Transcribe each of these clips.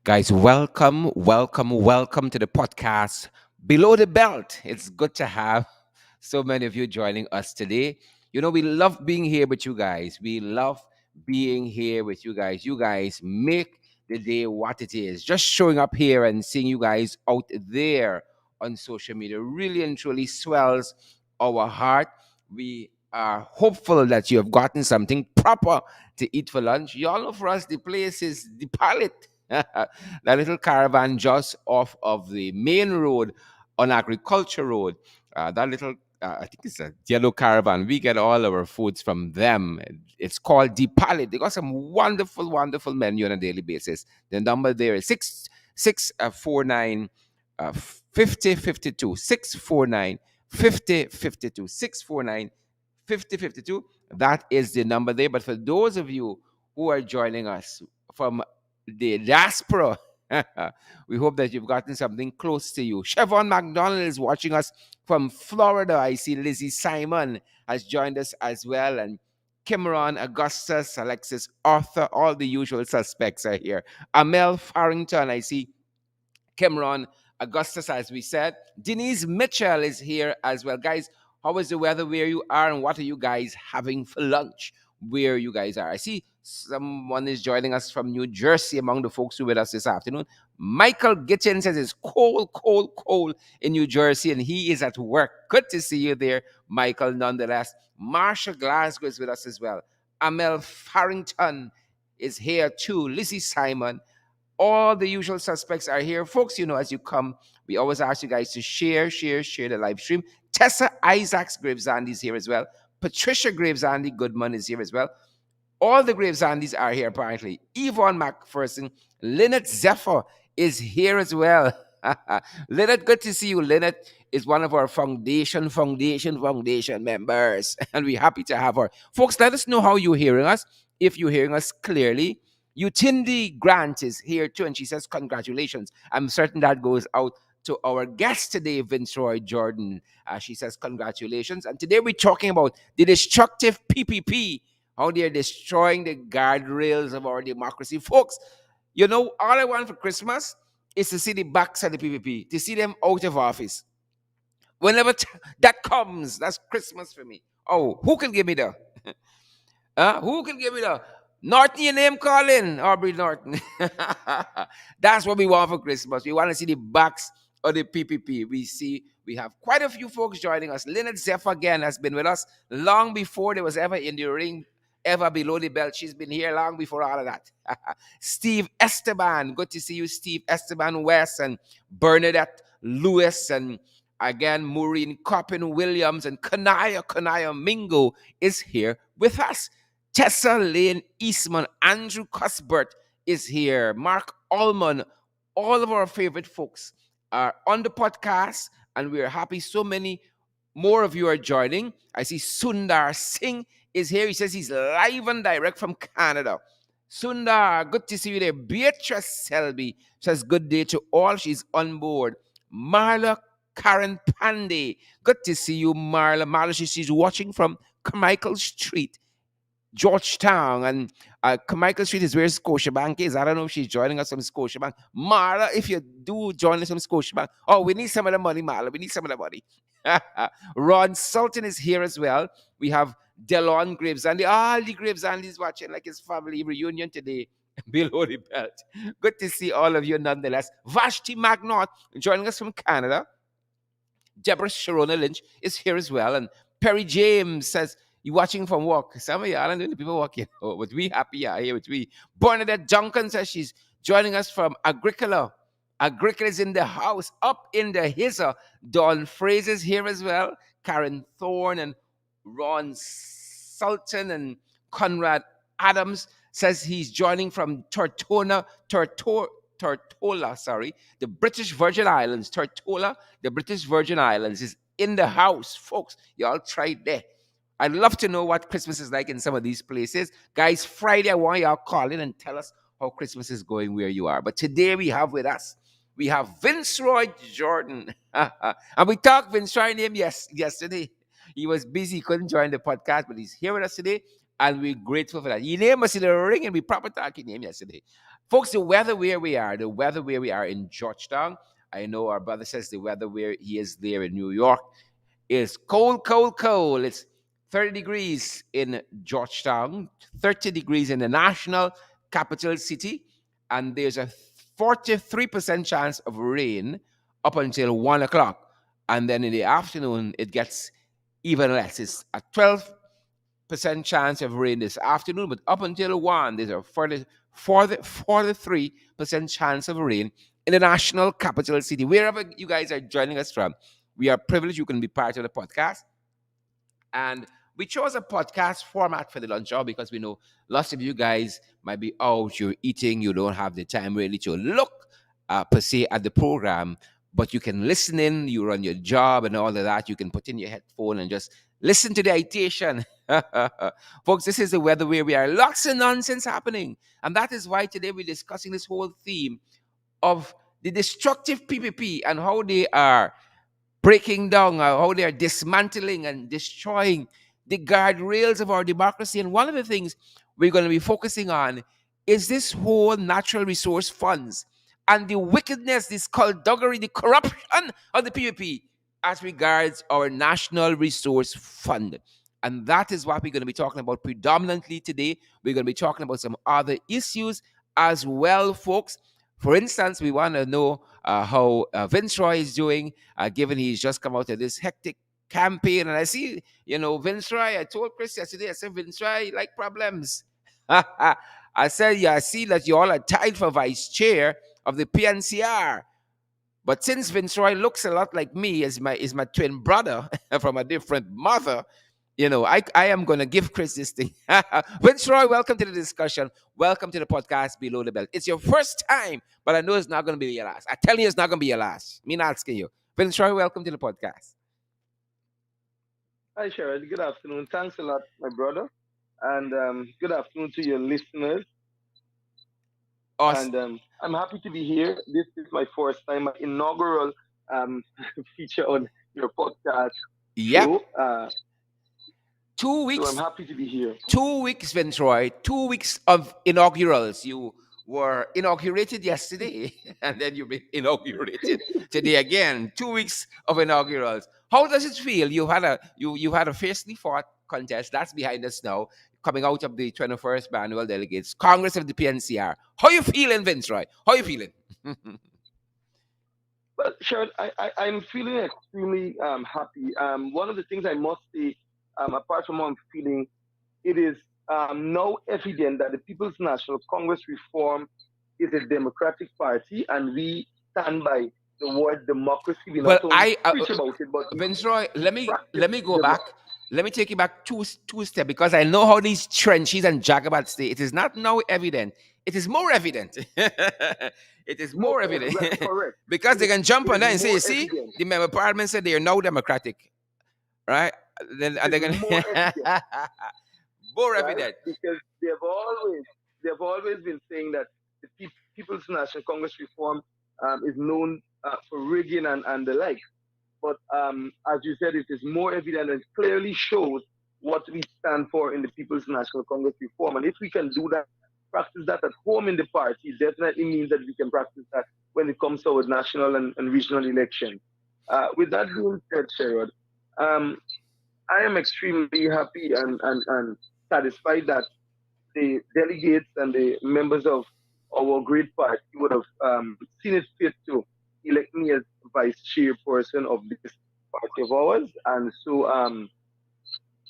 Guys, welcome to the podcast Below the Belt. It's good to have so many of you joining us today. We love being here with you guys. We love being here with you guys. You guys make the day what it is. Just showing up here and seeing you guys out there on social media really and truly swells our heart. We are hopeful that you have gotten something proper to eat for lunch. You all know for us, the place is the palette. That little caravan just off of the main road on Agriculture Road. That little, I think it's a yellow caravan. We get all our foods from them. It's called Deep Palette. They got some wonderful menu on a daily basis. The number there is 649 50 52 649 50 52 649 50 52. That is the number there. But for those of you who are joining us from the diaspora, we hope that you've gotten something close to you. Chevron McDonald is watching us from Florida. I see Lizzie Simon has joined us as well. And Cameron, Augustus, Alexis, Arthur, all the usual suspects are here. Amel Farrington, I see Cameron, Augustus, as we said. Denise Mitchell is here as well. Guys, how is the weather where you are and what are you guys having for lunch where you guys are? I see someone is joining us from New Jersey among the folks who are with us this afternoon. Michael Gitchen says it's cold in New Jersey and he is at work. Good to see you there, Michael, nonetheless. Marsha Glasgow is with us as well. Amel Farrington is here too. Lizzie Simon, all the usual suspects are here. Folks, as you come, we always ask you guys to share the live stream. Tessa Isaacs Gravesand is here as well. Patricia Gravesandi Goodman is here as well. All the Gravesandis are here apparently. Yvonne McPherson, Lynette Zephyr is here as well. Lynette, good to see you. Lynette is one of our foundation members, and we're happy to have her. Folks, let us know how you're hearing us. If you're hearing us clearly, Utindi Grant is here too, and she says, congratulations. I'm certain that goes out to our guest today, Vince Roy Jordan. She says, congratulations. And today we're talking about the destructive PPP, how they're destroying the guardrails of our democracy. Folks, all I want for Christmas is to see the backs of the PPP, to see them out of office. Whenever that comes, that's Christmas for me. Oh, who can give me the? Who can give me the? Norton, your name calling, Aubrey Norton. That's what we want for Christmas. We want to see the backs of the PPP. We have quite a few folks joining us. Lynette Zephyr again has been with us long before there was ever in the ring, ever below the belt. She's been here long before all of that. Steve Esteban, good to see you, Steve Esteban West, and Bernadette Lewis, and again, Maureen Coppin Williams, and Kanaya Mingo is here with us. Tessa Lane Eastman, Andrew Cuthbert is here. Mark Allman, all of our favorite folks are on the podcast, and we're happy so many more of you are joining. I see Sundar Singh is here. He says he's live and direct from Canada. Sundar, good to see you there. Beatrice Selby says good day to all. She's on board. Marla Karen Pandey, good to see you, Marla. Marla, she's watching from Carmichael Street, Georgetown, and Carmichael Street is where Scotiabank is. I don't know if she's joining us from Scotiabank. Marla, if you do join us from Scotiabank, we need some of the money, Marla. We need some of the money. Ron Sultan is here as well. We have Delon Gravesandi. All the Gravesandis watching like his family reunion today below the belt. Good to see all of you nonetheless. Vashti McNaught joining us from Canada. Deborah Sharona Lynch is here as well. And Perry James says, you watching from work. Some of y'all are the people working. But we happy here with we. Bernadette Duncan says she's joining us from Agricola. Agricola is in the house, up in the hizzer. Dawn Fraser's here as well. Karen Thorne and Ron Sultan and Conrad Adams says he's joining from Tortola, the British Virgin Islands. Tortola, the British Virgin Islands is in the house. Folks, y'all try there. I'd love to know what Christmas is like in some of these places. Guys, Friday, I want y'all call in and tell us how Christmas is going where you are. But today we have with us, we have Vince Roy Jordan. And we talked Vince Roy name yesterday. He was busy, couldn't join the podcast, but he's here with us today. And we're grateful for that. You name us in the ring and we proper talking name yesterday. Folks, the weather where we are in Georgetown. I know our brother says the weather where he is there in New York is cold, cold, cold. It's 30 degrees in Georgetown, 30 degrees in the national capital city, and there's a 43% chance of rain up until 1 o'clock. And then in the afternoon, it gets even less. It's a 12% chance of rain this afternoon, but up until 1, there's a 43% chance of rain in the national capital city. Wherever you guys are joining us from, we are privileged you can be part of the podcast. And we chose a podcast format for the lunch hour because we know lots of you guys might be out, you're eating, you don't have the time really to look per se at the program, but you can listen in, you're on your job and all of that. You can put in your headphone and just listen to the itation. Folks, this is the weather where we are. Lots of nonsense happening. And that is why today we're discussing this whole theme of the destructive PPP and how they are breaking down, how they are dismantling and destroying the guardrails of our democracy. And one of the things we're going to be focusing on is this whole natural resource funds and the wickedness, this skullduggery, the corruption of the PPP as regards our national resource fund. And that is what we're going to be talking about predominantly today. We're going to be talking about some other issues as well, folks. For instance, we want to know how Vince Roy is doing, given he's just come out of this hectic campaign. And I see, Vince Roy, I told Chris yesterday, I said, Vince Roy, like problems. I said, yeah, I see that you all are tied for vice chair of the PNCR. But since Vince Roy looks a lot like me, is my twin brother from a different mother, I am going to give Chris this thing. Vince Roy, welcome to the discussion. Welcome to the podcast Below the Belt. It's your first time, but I know it's not going to be your last. I tell you, it's not going to be your last. Me not asking you. Vince Roy, welcome to the podcast. Hi, Sherrod. Good afternoon. Thanks a lot, my brother. And good afternoon to your listeners. Awesome. And I'm happy to be here. This is my first time, my inaugural um, feature on your podcast Yep. show. 2 weeks. So I'm happy to be here. 2 weeks, Vince Roy. 2 weeks of inaugurals. You were inaugurated yesterday, and then you've been inaugurated today again. 2 weeks of inaugurals. How does it feel? You had a fiercely fought contest that's behind us now, coming out of the 21st annual delegates Congress of the PNCR. How you feeling, Vince Roy? How you feeling? Well, Sherrod, I'm feeling extremely happy. One of the things I must say, apart from how I'm feeling, it is now evident that the People's National Congress reform is a democratic party, and we stand by the word democracy. We Well, not only I preach about it, but we Vince Roy, let me practice let me go back. democracy. Let me take you back two steps because I know how these trenches and jagabats stay. It is not now evident. It is more evident. It is More more evident correct. because It they is, can jump it on is that and say, more "You see, evident. the member of parliament said they are now democratic, right?" Then It and they're is more evident, gonna more right? evident. Because they've always been saying that the People's National Congress reform is known for rigging and the like. But as you said, it is more evident and clearly shows what we stand for in the People's National Congress reform. And if we can do that, practice that at home in the party, it definitely means that we can practice that when it comes to our national and regional elections. With that being said, Sherrod, um, I am extremely happy and satisfied that the delegates and the members of our great party would have seen it fit to elect me as vice chairperson of this party of ours. And so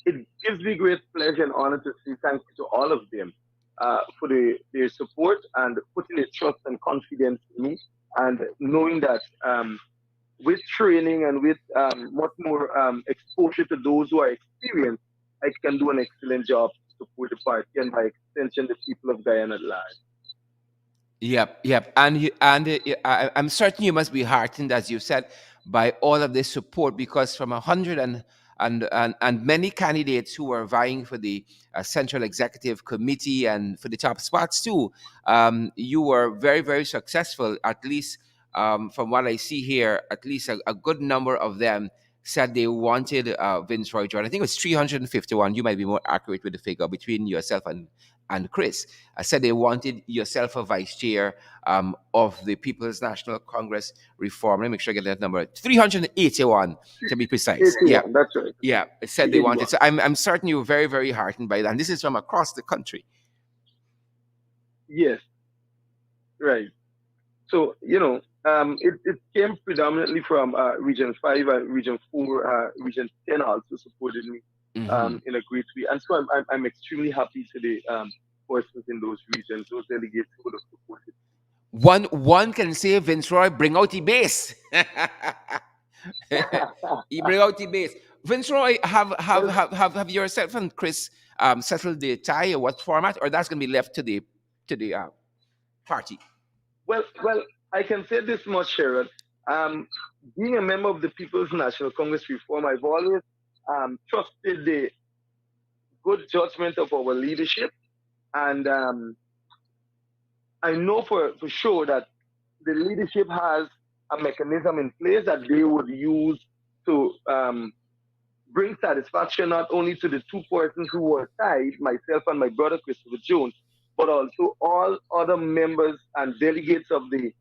it gives me great pleasure and honor to say thank you to all of them for their support and putting their trust and confidence in me, and knowing that with training and with much more exposure to those who are experienced, I can do an excellent job to support the party and by extension the people of Guyana at large. Yep, yep. I'm certain you must be heartened, as you said, by all of this support because from 100 and many candidates who are vying for the Central Executive Committee and for the top spots too, you were very, very successful, at least from what I see here, at least a good number of them. said they wanted Vince Roy Jordan. I think it was 351. You might be more accurate with the figure between yourself and Chris. I said they wanted yourself a vice chair of the People's National Congress Reform. Let me make sure I get that number. 381 to be precise. Yeah. 81, that's right. Yeah. It said they wanted. 81. So I'm certain you were very, very heartened by that. And this is from across the country. Yes, right. So, it came predominantly from Region 5 and Region 4. Region 10 also supported me Hmm. in a great way. And so I'm extremely happy today, persons in those regions, those delegates who would have supported. One can say, Vince Roy, bring out the bass. You bring out the bass. Vince Roy, Well, have yourself and Chris settled the tie or what format, or that's gonna be left to the party? well, I can say this much, Sharon. Um, Being a member of the People's National Congress Reform, I've always trusted the good judgment of our leadership. And I know for sure that the leadership has a mechanism in place that they would use to bring satisfaction not only to the two persons who were tied, myself and my brother Christopher Jones, but also all other members and delegates of the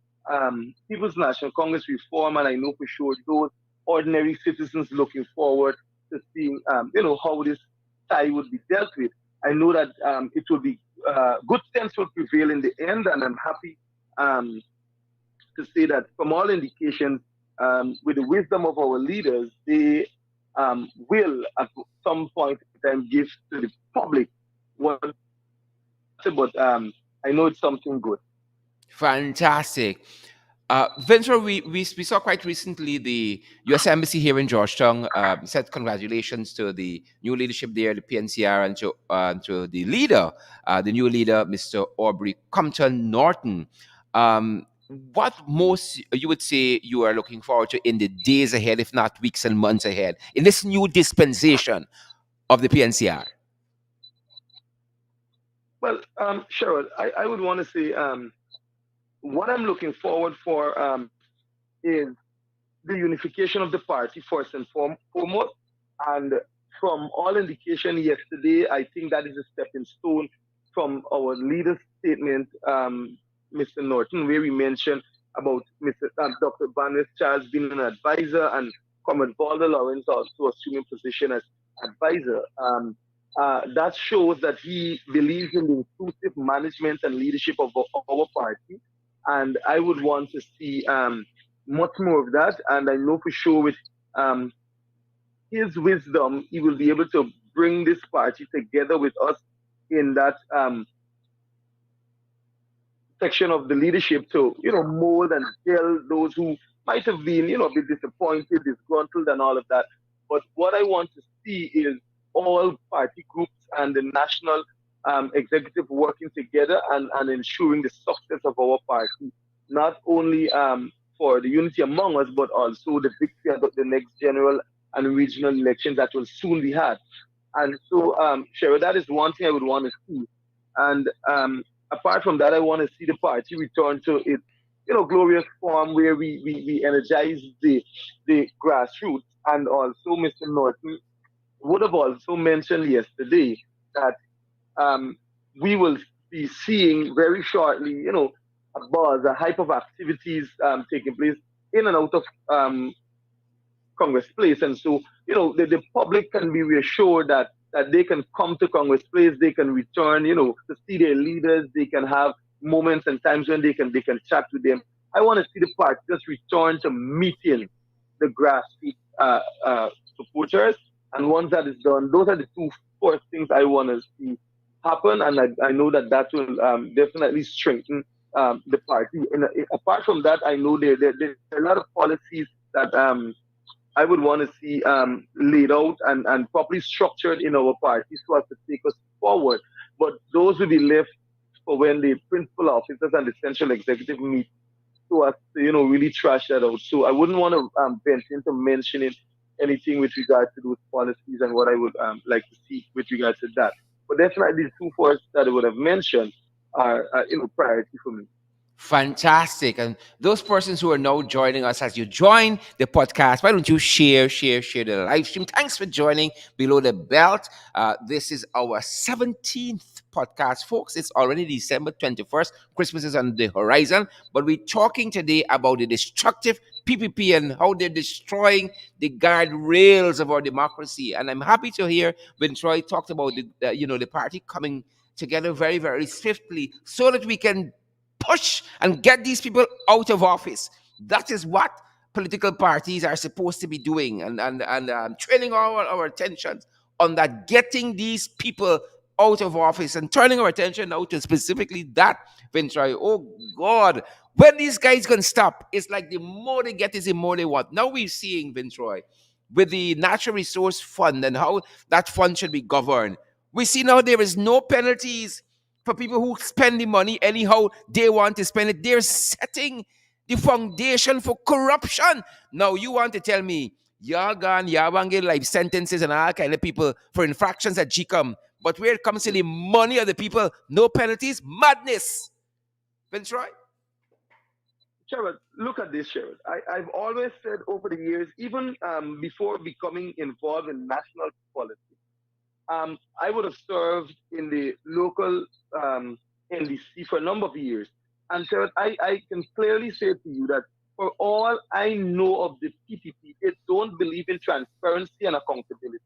People's National Congress Reform, and I know for sure those ordinary citizens looking forward to seeing, how this tie would be dealt with. I know that it will be good sense will prevail in the end, and I'm happy um, to say that from all indications, with the wisdom of our leaders, they will at some point in time give to the public what, but I know it's something good. Fantastic. Vince, we saw quite recently the U.S. Embassy here in Georgetown said congratulations to the new leadership there, the PNCR, and to the leader, the new leader, Mr. Aubrey Compton Norton. What most you would say you are looking forward to in the days ahead, if not weeks and months ahead, in this new dispensation of the PNCR? Well, Cheryl, I would want to say what I'm looking forward for is the unification of the party first and foremost. And from all indication yesterday, I think that is a stepping stone from our leader's statement, Mr. Norton, where we mentioned about Dr. Barnes Charles being an advisor and Comrade Balder Lawrence also assuming position as advisor. That shows that he believes in the inclusive management and leadership of our party. And I would want to see much more of that. And I know for sure with um, his wisdom, he will be able to bring this party together with us in that section of the leadership to, mold and tell those who might have been, a bit disappointed, disgruntled, and all of that. But what I want to see is all party groups and the national executive working together and ensuring the success of our party, not only for the unity among us, but also the victory at the next general and regional elections that will soon be had. And so, Cheryl, that is one thing I would want to see. And apart from that, I want to see the party return to its, glorious form where we energize the grassroots. And also, Mr. Norton would have also mentioned yesterday that um, we will be seeing very shortly, a buzz, a hype of activities taking place in and out of Congress Place. And so, the public can be reassured that they can come to Congress Place, they can return, to see their leaders, they can have moments and times when they can chat with them. I want to see the party just return to meeting the grassroots supporters. And once that is done, those are the two first things I want to see happen. And I know that will definitely strengthen the party. And apart from that, I know there are a lot of policies that I would want to see laid out and properly structured in our party so as to take us forward. But those will be left for when the principal officers and the central executive meet so as to, really trash that out. So I wouldn't want to venture into mentioning anything with regard to those policies and what I would like to see with regard to that. But definitely the two first that I would have mentioned are priority for me. Fantastic. And those persons who are now joining us, as you join the podcast, why don't you share the live stream? Thanks for joining Below the Belt. This is our 17th podcast, folks. It's already December 21st. Christmas is on the horizon. But we're talking today about the destructive PPP and how they're destroying the guardrails of our democracy. And I'm happy to hear when Troy talked about the party coming together very, very swiftly so that we can push and get these people out of office. That is what political parties are supposed to be doing, and training our attention on that, getting these people out of office and turning our attention now to specifically that, Ventry. Oh God, when these guys can stop, it's like the more they get is the more they want. Now we're seeing, Vintroy, with the natural resource fund and how that fund should be governed. We see now there is no penalties for people who spend the money anyhow they want to spend it. They're setting the foundation for corruption. Now you want to tell me y'all gone, y'all want to get life sentences and all kind of people for infractions at GCOM, but where it comes to the money of the people, no penalties? Madness. Vince Roy? Sherrod, look at this, Sherrod. I've always said over the years, even before becoming involved in national politics, I would have served in the local NDC for a number of years. And Sherrod, I can clearly say to you that for all I know of the PPP, they don't believe in transparency and accountability.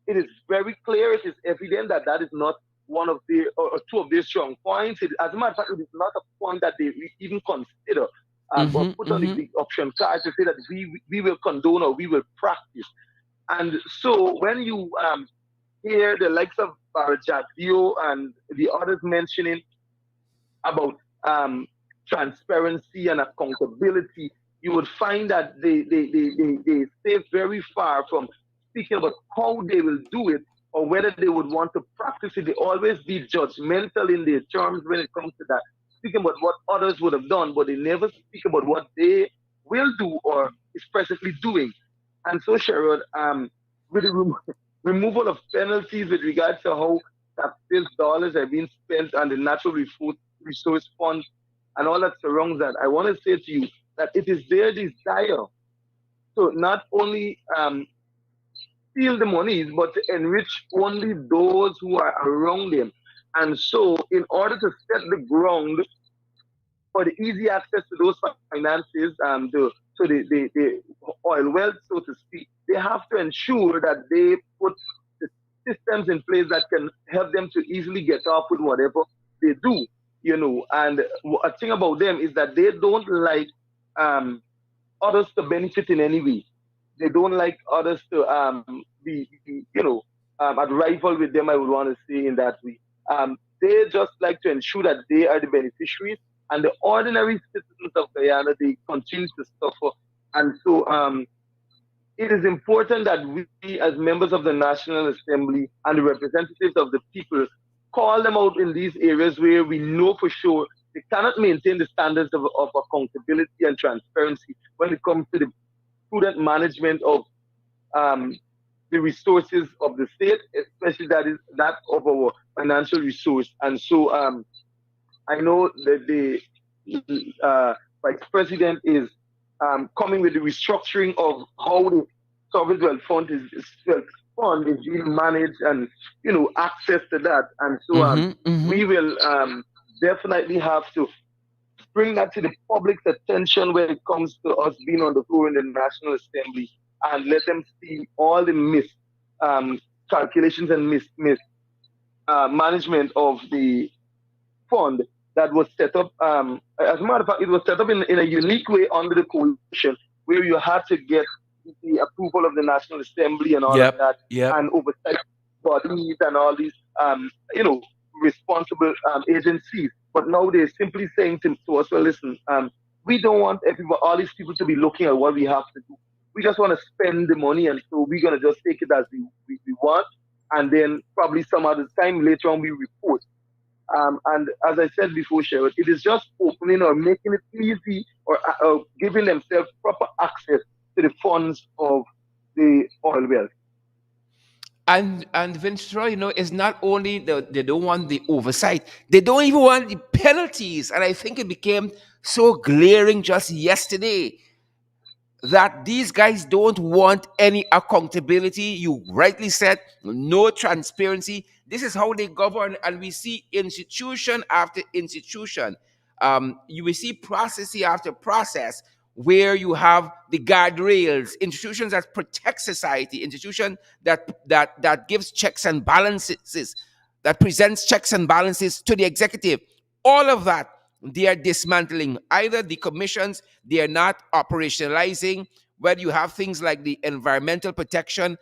It is very clear, it is evident that that is not one of the or two of their strong points. As a matter of fact, it is not a point that they even consider or put on the big option card to say that we will condone or we will practice. And so when you hear the likes of Barajatio and the others mentioning about transparency and accountability, you would find that they stay very far from speaking about how they will do it or whether they would want to practice it. They always be judgmental in their terms when it comes to that, speaking about what others would have done, but they never speak about what they will do or is presently doing. And so, Sherrod, with the removal of penalties with regards to how taxpayers' dollars are being spent on the natural resource fund and all that surrounds that, I want to say to you that it is their desire to not only steal the monies, but to enrich only those who are around them. And so, in order to set the ground for the easy access to those finances, the oil wealth, so to speak, they have to ensure that they put the systems in place that can help them to easily get off with whatever they do. And a thing about them is that they don't like others to benefit in any way. They don't like others to at rival with them, I would want to say in that way. They just like to ensure that they are the beneficiaries and the ordinary citizens of Guyana, they continue to suffer. And so it is important that we, as members of the National Assembly and the representatives of the people, call them out in these areas where we know for sure they cannot maintain the standards of accountability and transparency when it comes to the prudent management of the resources of the state, especially that is that of our financial resource. And so I know that the vice president is coming with the restructuring of how the sovereign wealth fund is being managed and access to that. And so we will definitely have to bring that to the public's attention when it comes to us being on the floor in the National Assembly and let them see all the calculations and management of the fund that was set up. As a matter of fact, it was set up in a unique way under the coalition where you had to get the approval of the National Assembly and all of that and oversight bodies and all these, responsible agencies. But now they're simply saying to us, well, listen, we don't want all these people to be looking at what we have to do. We just want to spend the money, and so we're going to just take it as we want, and then probably some other time later on we report. And as I said before, Sherrod, it is just opening or making it easy or giving themselves proper access to the funds of the oil wealth. And Ventura, is not only they don't want the oversight, they don't even want the penalties. And I think it became so glaring just yesterday that these guys don't want any accountability. You rightly said, no transparency. This is how they govern, and we see institution after institution. You will see process after process where you have the guardrails, institutions that protect society, institution that gives checks and balances, that presents checks and balances to the executive. All of that they are dismantling. Either the commissions they are not operationalizing, where you have things like the environmental protection,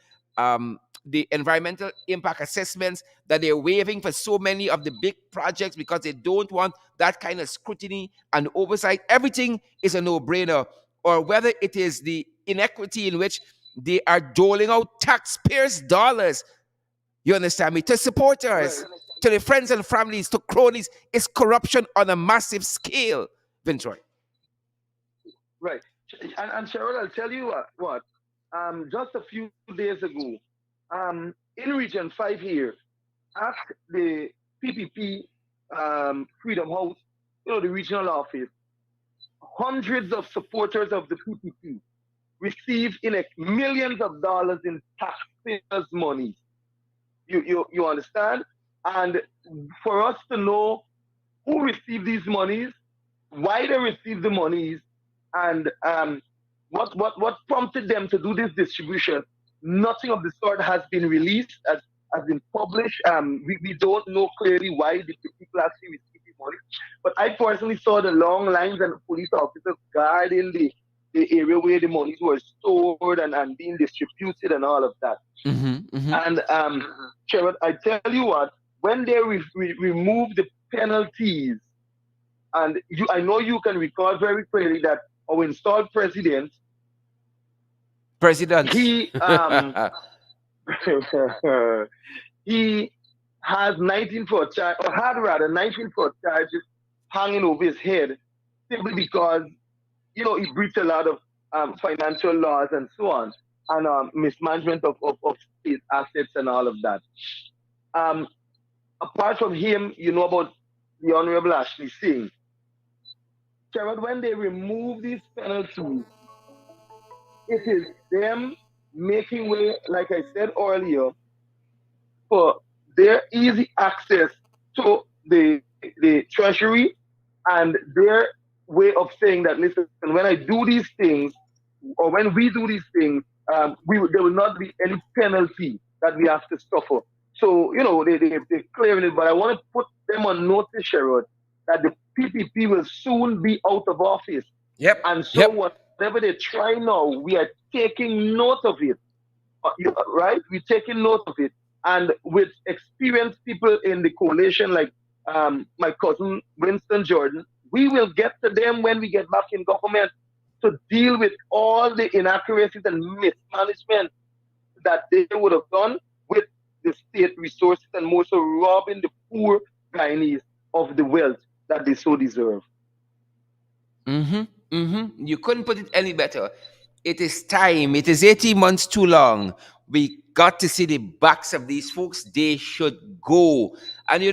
the environmental impact assessments that they're waiving for so many of the big projects because they don't want that kind of scrutiny and oversight. Everything is a no-brainer. Or whether it is the inequity in which they are doling out taxpayers' dollars, you understand me, to supporters, Right. to the friends and families, to cronies, is corruption on a massive scale, Vintroy. Right. And Cheryl, I'll tell you what. Just a few days ago, in Region 5 here, at the PPP Freedom House, the regional office, hundreds of supporters of the PPP receive millions of dollars in taxpayers' money. You understand? And for us to know who received these monies, why they received the monies, and what prompted them to do this distribution. Nothing of the sort has been released, has been published. We don't know clearly why the people actually received the money. But I personally saw the long lines and police officers guarding the area where the monies were stored and being distributed and all of that. Mm-hmm, mm-hmm. And Sherrod, I tell you what, when they remove the penalties, and I know you can recall very clearly that our installed president, President. he he has 19 for charge, or had rather 19 for charges hanging over his head simply because he breached a lot of financial laws and so on, and mismanagement of state assets and all of that. Um, Apart from him, you know about the Honorable Ashley Singh. Sherrod, when they remove these penalties, it is them making way, like I said earlier, for their easy access to the treasury, and their way of saying that, listen, when I do these things, or when we do these things, there will not be any penalty that we have to suffer. So, they're clearing it, but I want to put them on notice, Sherrod, that the PPP will soon be out of office. Yep. And so, Yep. whatever they try now, we are taking note of it, right? We're taking note of it. And with experienced people in the coalition, like my cousin Winston Jordan, we will get to them when we get back in government to deal with all the inaccuracies and mismanagement that they would have done with the state resources, and more so robbing the poor Guyanese of the wealth that they so deserve. Mm-hmm. Mm-hmm. You couldn't put it any better. It is time. It is 18 months too long. We got to see the backs of these folks. They should go. And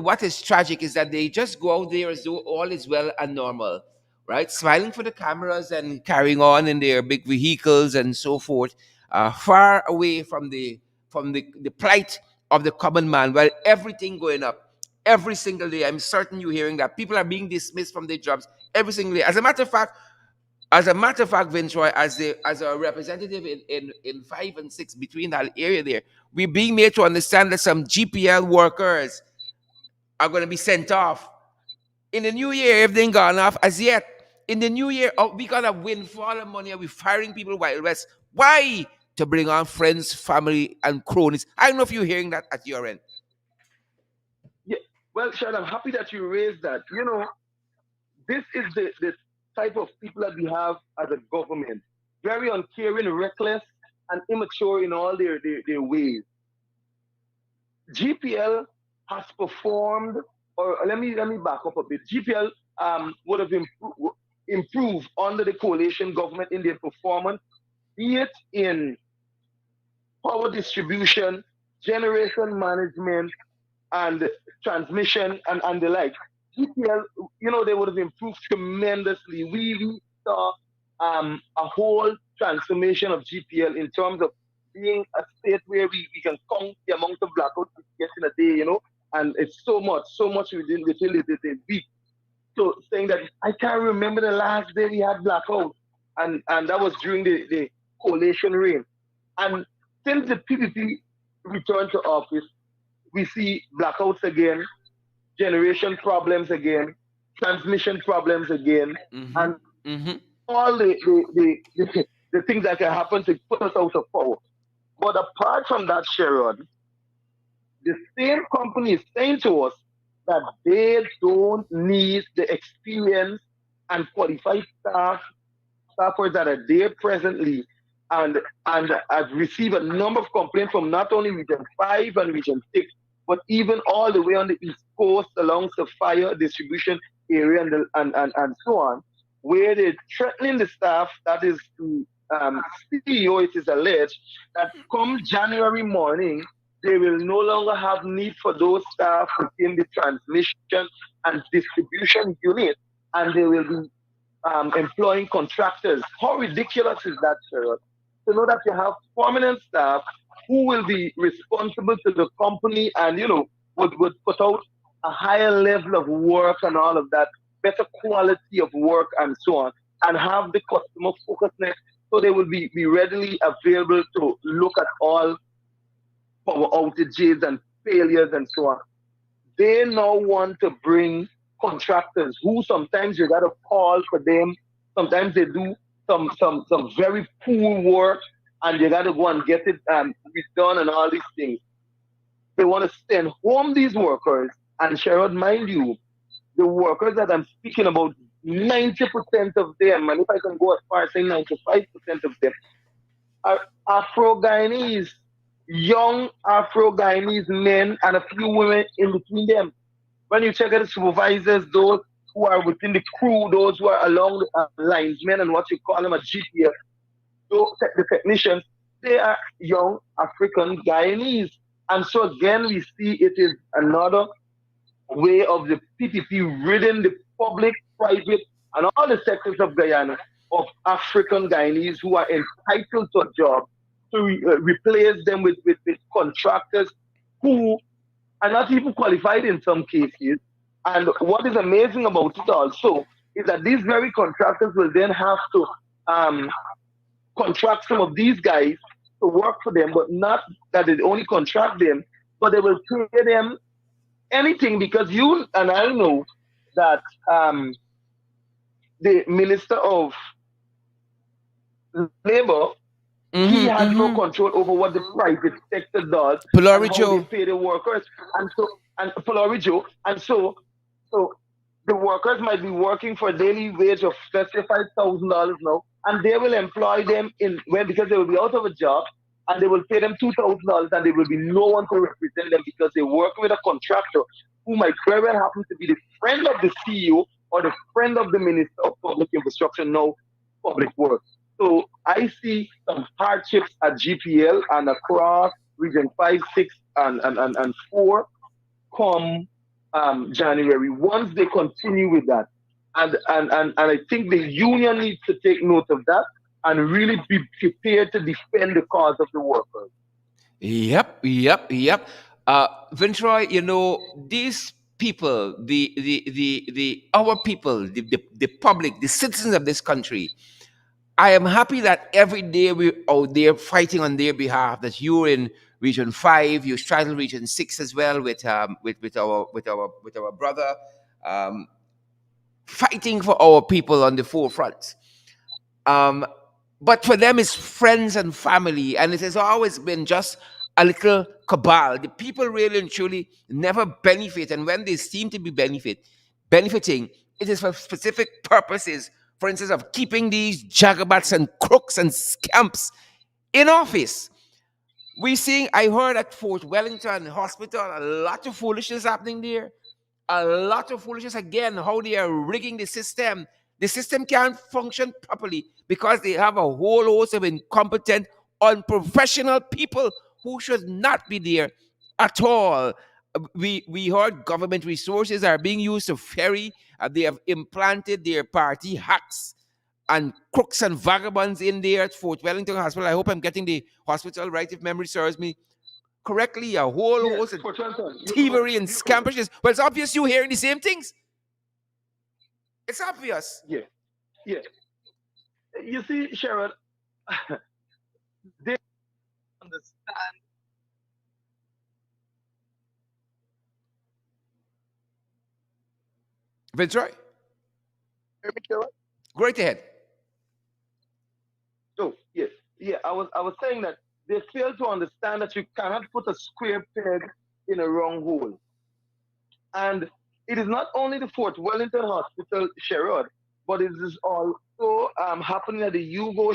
what is tragic is that they just go out there as though all is well and normal, right? Smiling for the cameras and carrying on in their big vehicles and so forth, far away from the plight of the common man. While everything going up every single day, I'm certain you're hearing that people are being dismissed from their jobs every single day. As a matter of fact, Vince Roy, as a representative in 5 and 6 between that area there, we're being made to understand that some GPL workers are going to be sent off in the new year if they ain't gone off as yet. In the new year, oh, we got a windfall of money and we're firing people while rest. Why? To bring on friends, family, and cronies. I don't know if you're hearing that at your end. Yeah. Well, Sean, I'm happy that you raised that. This is the type of people that we have as a government. Very uncaring, reckless, and immature in all their ways. GPL has performed, or let me back up a bit. GPL would have improved under the coalition government in their performance, be it in power distribution, generation management, and transmission and the like. GPL, they would have improved tremendously. We saw a whole transformation of GPL in terms of being a state where we can count the amount of blackouts we get in a day, and it's so much within the week. So saying that I can't remember the last day we had blackout, and that was during the coalition reign. And since the PPP returned to office, we see blackouts again, generation problems again, transmission problems again, Mm-hmm. and Mm-hmm. all the things that can happen to put us out of power. But apart from that, Sharon, the same company is saying to us that they don't need the experience and qualified staffers that are there presently. And I've received a number of complaints from not only Region 5 and Region 6, but even all the way on the East Coast along the fire distribution area and so on, where they're threatening the staff, that is the CEO, it is alleged, that come January morning, they will no longer have need for those staff within the transmission and distribution unit, and they will be employing contractors. How ridiculous is that, Sherrod? To know that you have permanent staff who will be responsible to the company and, would put out a higher level of work and all of that, better quality of work and so on, and have the customer focusness so they will be readily available to look at all power outages and failures and so on. They now want to bring contractors who sometimes you gotta call for them. Sometimes they do some very poor work and you gotta go and get it redone and all these things. They want to send home these workers, and Sherrod, mind you, the workers that I'm speaking about, 90% of them, and if I can go as far as saying 95% of them, are Afro Guyanese, young Afro Guyanese men and a few women in between them. When you check out the supervisors, those who are within the crew, those who are along the linesmen and what you call them a GPS, the technicians, they are young African Guyanese. And so again, we see it is another way of the PPP ridding the public, private, and all the sectors of Guyana of African Guyanese who are entitled to a job to replace them with contractors who are not even qualified in some cases. And what is amazing about it also is that these very contractors will then have to um, contract some of these guys to work for them, but not that they only contract them, but they will pay them anything because you and I know that the Minister of Labor, he Mm-hmm. has no Mm-hmm. control over what the private sector does and how they Polaricho. pay the workers. And so, and Florijo, and so the workers might be working for a daily wage of let's say $5,000 now, and they will employ them in well because they will be out of a job, and they will pay them $2,000, and there will be no one to represent them because they work with a contractor who might very well happen to be the friend of the CEO or the friend of the Minister of Public Infrastructure, now Public Works. So I see some hardships at GPL and across Region 5, 6, and 4 come January, once they continue with that. And I think the union needs to take note of that and really be prepared to defend the cause of the workers. Yep, yep, yep. Vintroy, these people, the our people, the public, the citizens of this country, I am happy that every day we're out there fighting on their behalf. That you're in Region 5, you straddle Region 6 as well with our brother, um, fighting for our people on the forefront. Um, but for them, it's friends and family, and it has always been just a little cabal. The people really and truly never benefit, and when they seem to be benefiting, it is for specific purposes. For instance, of keeping these jagabats and crooks and scamps in office. I heard at Fort Wellington Hospital a lot of foolishness happening there. A lot of foolishness again, how they are rigging the system. The system can't function properly because they have a whole host of incompetent, unprofessional people who should not be there at all. We heard government resources are being used to ferry. They have implanted their party hacks and crooks and vagabonds in there at Fort Wellington Hospital. I hope I'm getting the hospital right, if memory serves me correctly. A whole Yes, host of for Trenton. You're correct. thievery and You're correct. scamperishness. Well, it's obvious you're hearing the same things. It's obvious. Yeah, yeah. You see, Sharon, they understand. Fitzroy, Hear me, Sharon? go right ahead. Oh, yes, yeah. I was saying that they fail to understand that you cannot put a square peg in a round hole. And it is not only the Fort Wellington Hospital, Sherrod, but it is also happening at the Hugo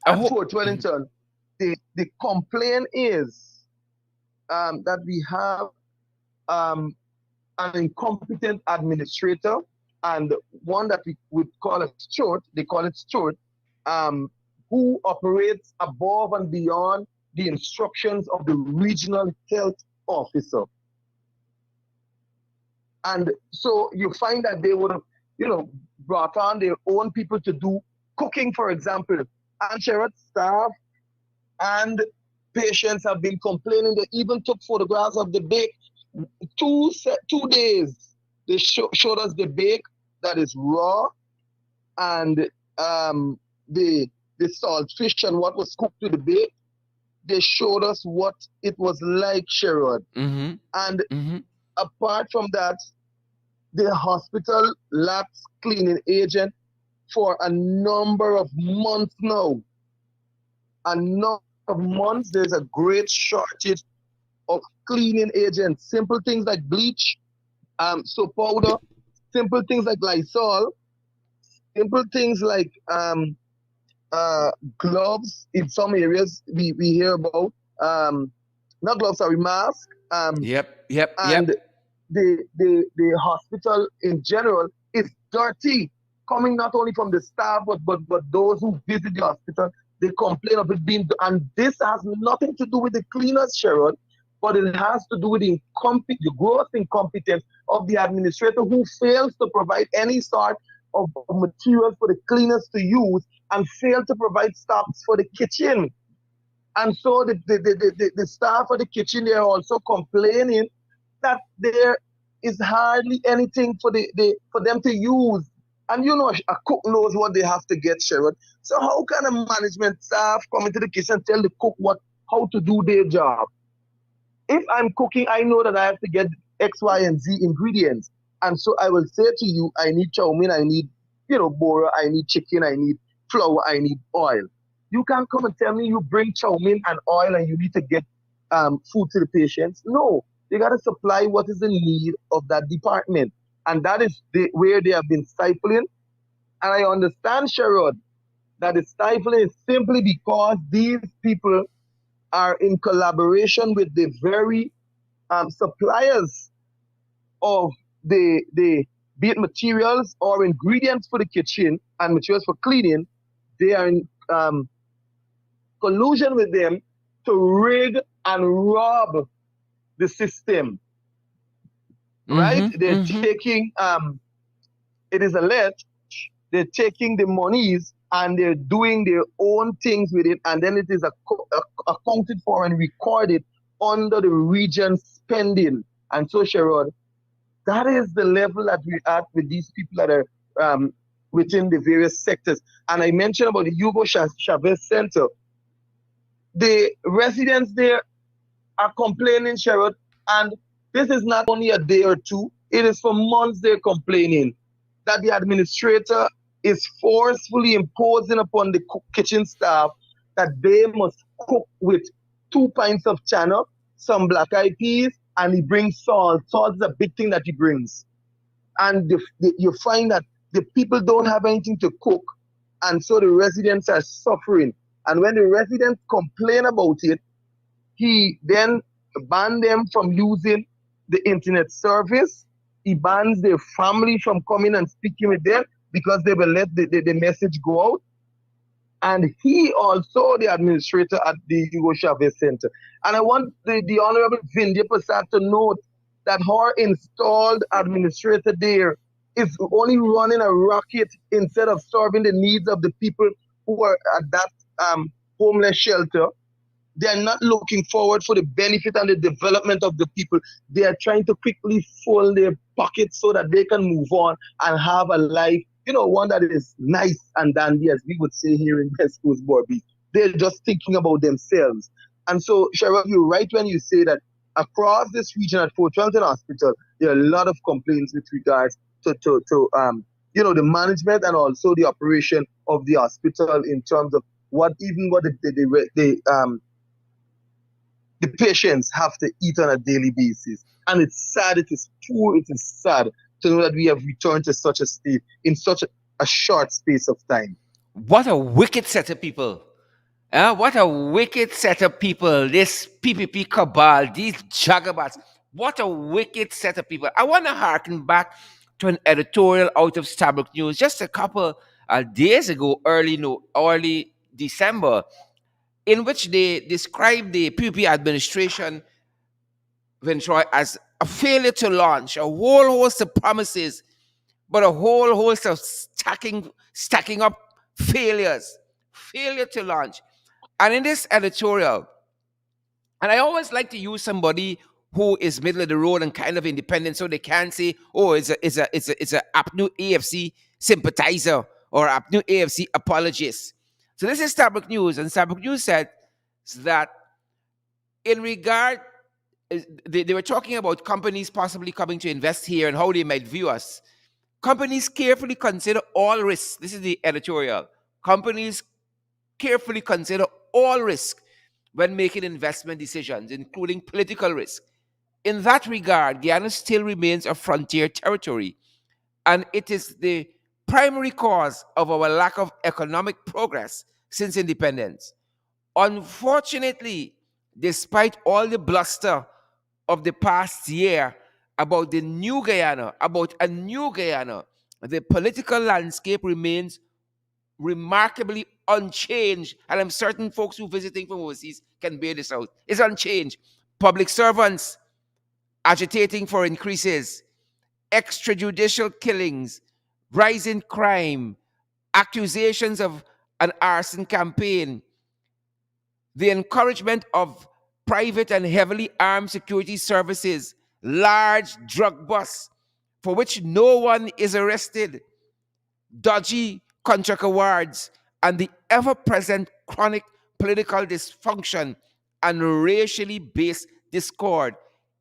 I at hope. Fort Wellington. The complaint is that we have um, an incompetent administrator and one that we would call a steward, they call it steward, um, who operates above and beyond the instructions of the regional health officer. And so you find that they would have, brought on their own people to do cooking, for example. And Sherrod staff and patients have been complaining. They even took photographs of the bake. 2 days they showed us the bake that is raw, and the salt fish and what was cooked to the bake. They showed us what it was like, Sherrod. Mm-hmm. And Mm-hmm. apart from that, the hospital lacks cleaning agent for a number of months now. A number of months, there's a great shortage of cleaning agents. Simple things like bleach, soap powder, simple things like Lysol, simple things like uh, gloves. In some areas, we hear about not gloves, sorry, mask. Yep. Yep. And Yep. the hospital in general is dirty, coming not only from the staff but those who visit the hospital. They complain of it being, and this has nothing to do with the cleaners, Sharon, but it has to do with the gross incompetence of the administrator who fails to provide any sort of materials for the cleaners to use and fail to provide stocks for the kitchen. And so the staff of the kitchen, they are also complaining that there is hardly anything for them to use. And a cook knows what they have to get, Sharon. So how can a management staff come into the kitchen and tell the cook how to do their job? If I'm cooking, I know that I have to get X, Y, and Z ingredients. And so I will say to you, I need chow mein, I need, bora, I need chicken, I need flour, I need oil. You can't come and tell me you bring chow mein and oil and you need to get food to the patients. No, they got to supply what is the need of that department. And that is where they have been stifling. And I understand, Sherrod, that the stifling is simply because these people are in collaboration with the very suppliers of the be it materials or ingredients for the kitchen and materials for cleaning. They are in collusion with them to rig and rob the system. Right? Mm-hmm. They're Mm-hmm. taking it is alleged they're taking the monies and they're doing their own things with it, and then it is accounted for and recorded under the region spending. And so, Sherrod, that is the level that we're at with these people that are within the various sectors. And I mentioned about the Hugo Chavez Center. The residents there are complaining, Sherrod, and this is not only a day or two, it is for months they're complaining that the administrator is forcefully imposing upon the kitchen staff that they must cook with 2 pints of chana, some black eyed peas, and he brings salt. Salt is a big thing that he brings. And you find that the people don't have anything to cook, and so the residents are suffering. And when the residents complain about it, he then banned them from using the internet service. He bans their family from coming and speaking with them. because they will let the message go out. And he also the administrator at the Hugo Chavez Center. And I want the Honorable Vindhya Prasad to note that her installed administrator there is only running a rocket instead of serving the needs of the people who are at that homeless shelter. They are not looking forward for the benefit and the development of the people. They are trying to quickly fill their pockets so that they can move on and have a life, one that is nice and dandy, as we would say here in West Coast Bobby. They're just thinking about themselves. And so, Cheryl, you're right when you say that across this region at Fort Wellington Hospital, there are a lot of complaints with regards to the management and also the operation of the hospital in terms of what the patients have to eat on a daily basis. And it's sad, it is poor, it is sad to know that we have returned to such a state in such a short space of time. What a wicked set of people. What a wicked set of people. This PPP cabal, these jagabats. What a wicked set of people. I want to harken back to an editorial out of Starbuck News just a couple days ago, early December, in which they described the PPP administration, Ventura, as a failure to launch a whole host of promises, but a whole host of stacking up failures, failure to launch. And in this editorial, and I always like to use somebody who is middle of the road and kind of independent, so they can't say, "Oh, it's a APNU AFC sympathizer or APNU AFC apologist." So this is Starbuck News, and Starbuck News said that in regard, they were talking about companies possibly coming to invest here and how they might view us. Companies carefully consider all risks. This is the editorial. Companies carefully consider all risk when making investment decisions, including political risk. In that regard, Guyana still remains a frontier territory, and it is the primary cause of our lack of economic progress since independence. Unfortunately, despite all the bluster of the past year about a new Guyana, the political landscape remains remarkably unchanged. And I'm certain folks who are visiting from overseas can bear this out. It's unchanged. Public servants agitating for increases, extrajudicial killings, rising crime, accusations of an arson campaign, the encouragement of private and heavily armed security services, large drug busts for which no one is arrested, dodgy contract awards, and the ever present chronic political dysfunction and racially based discord.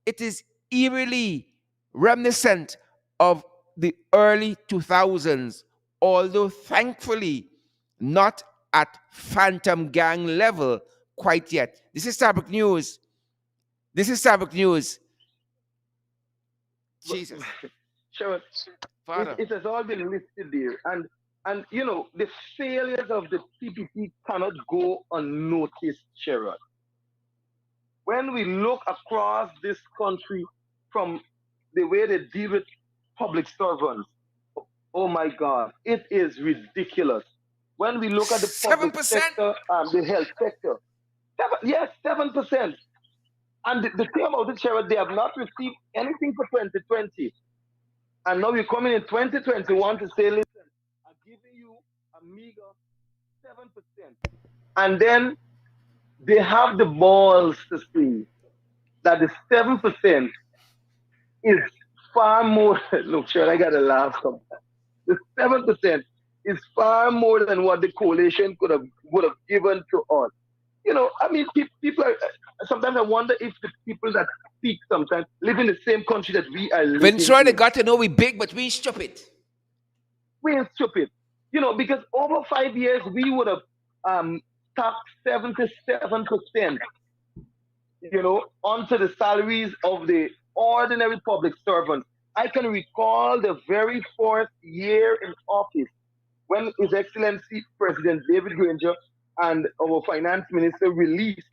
It is eerily reminiscent of the early 2000s, although thankfully not at phantom gang level quite yet. This is Starbuck News. This is Starbuck News. But Jesus. sure, Father. it has all been listed there. And the failures of the PPP cannot go unnoticed, Sherrod. When we look across this country from the way they deal with public servants, oh my God, it is ridiculous. When we look at the public 7%? sector and the health sector, yes, 7%. And the thing about it, Sherrod, they have not received anything for 2020. And now we're coming in 2021 to say, listen, I'm giving you a meager 7%. And then they have the balls to say that the 7% is far more. Look, sure, I got to laugh sometimes. The 7% is far more than what the coalition would have given to us. I mean, people are. Sometimes I wonder if the people that speak sometimes live in the same country that we are living Ventura, they in. got to know we big, but we stupid. We are stupid. Because over 5 years we would have tapped 77%, onto the salaries of the ordinary public servants. I can recall the very first year in office when His Excellency President David Granger and our finance minister released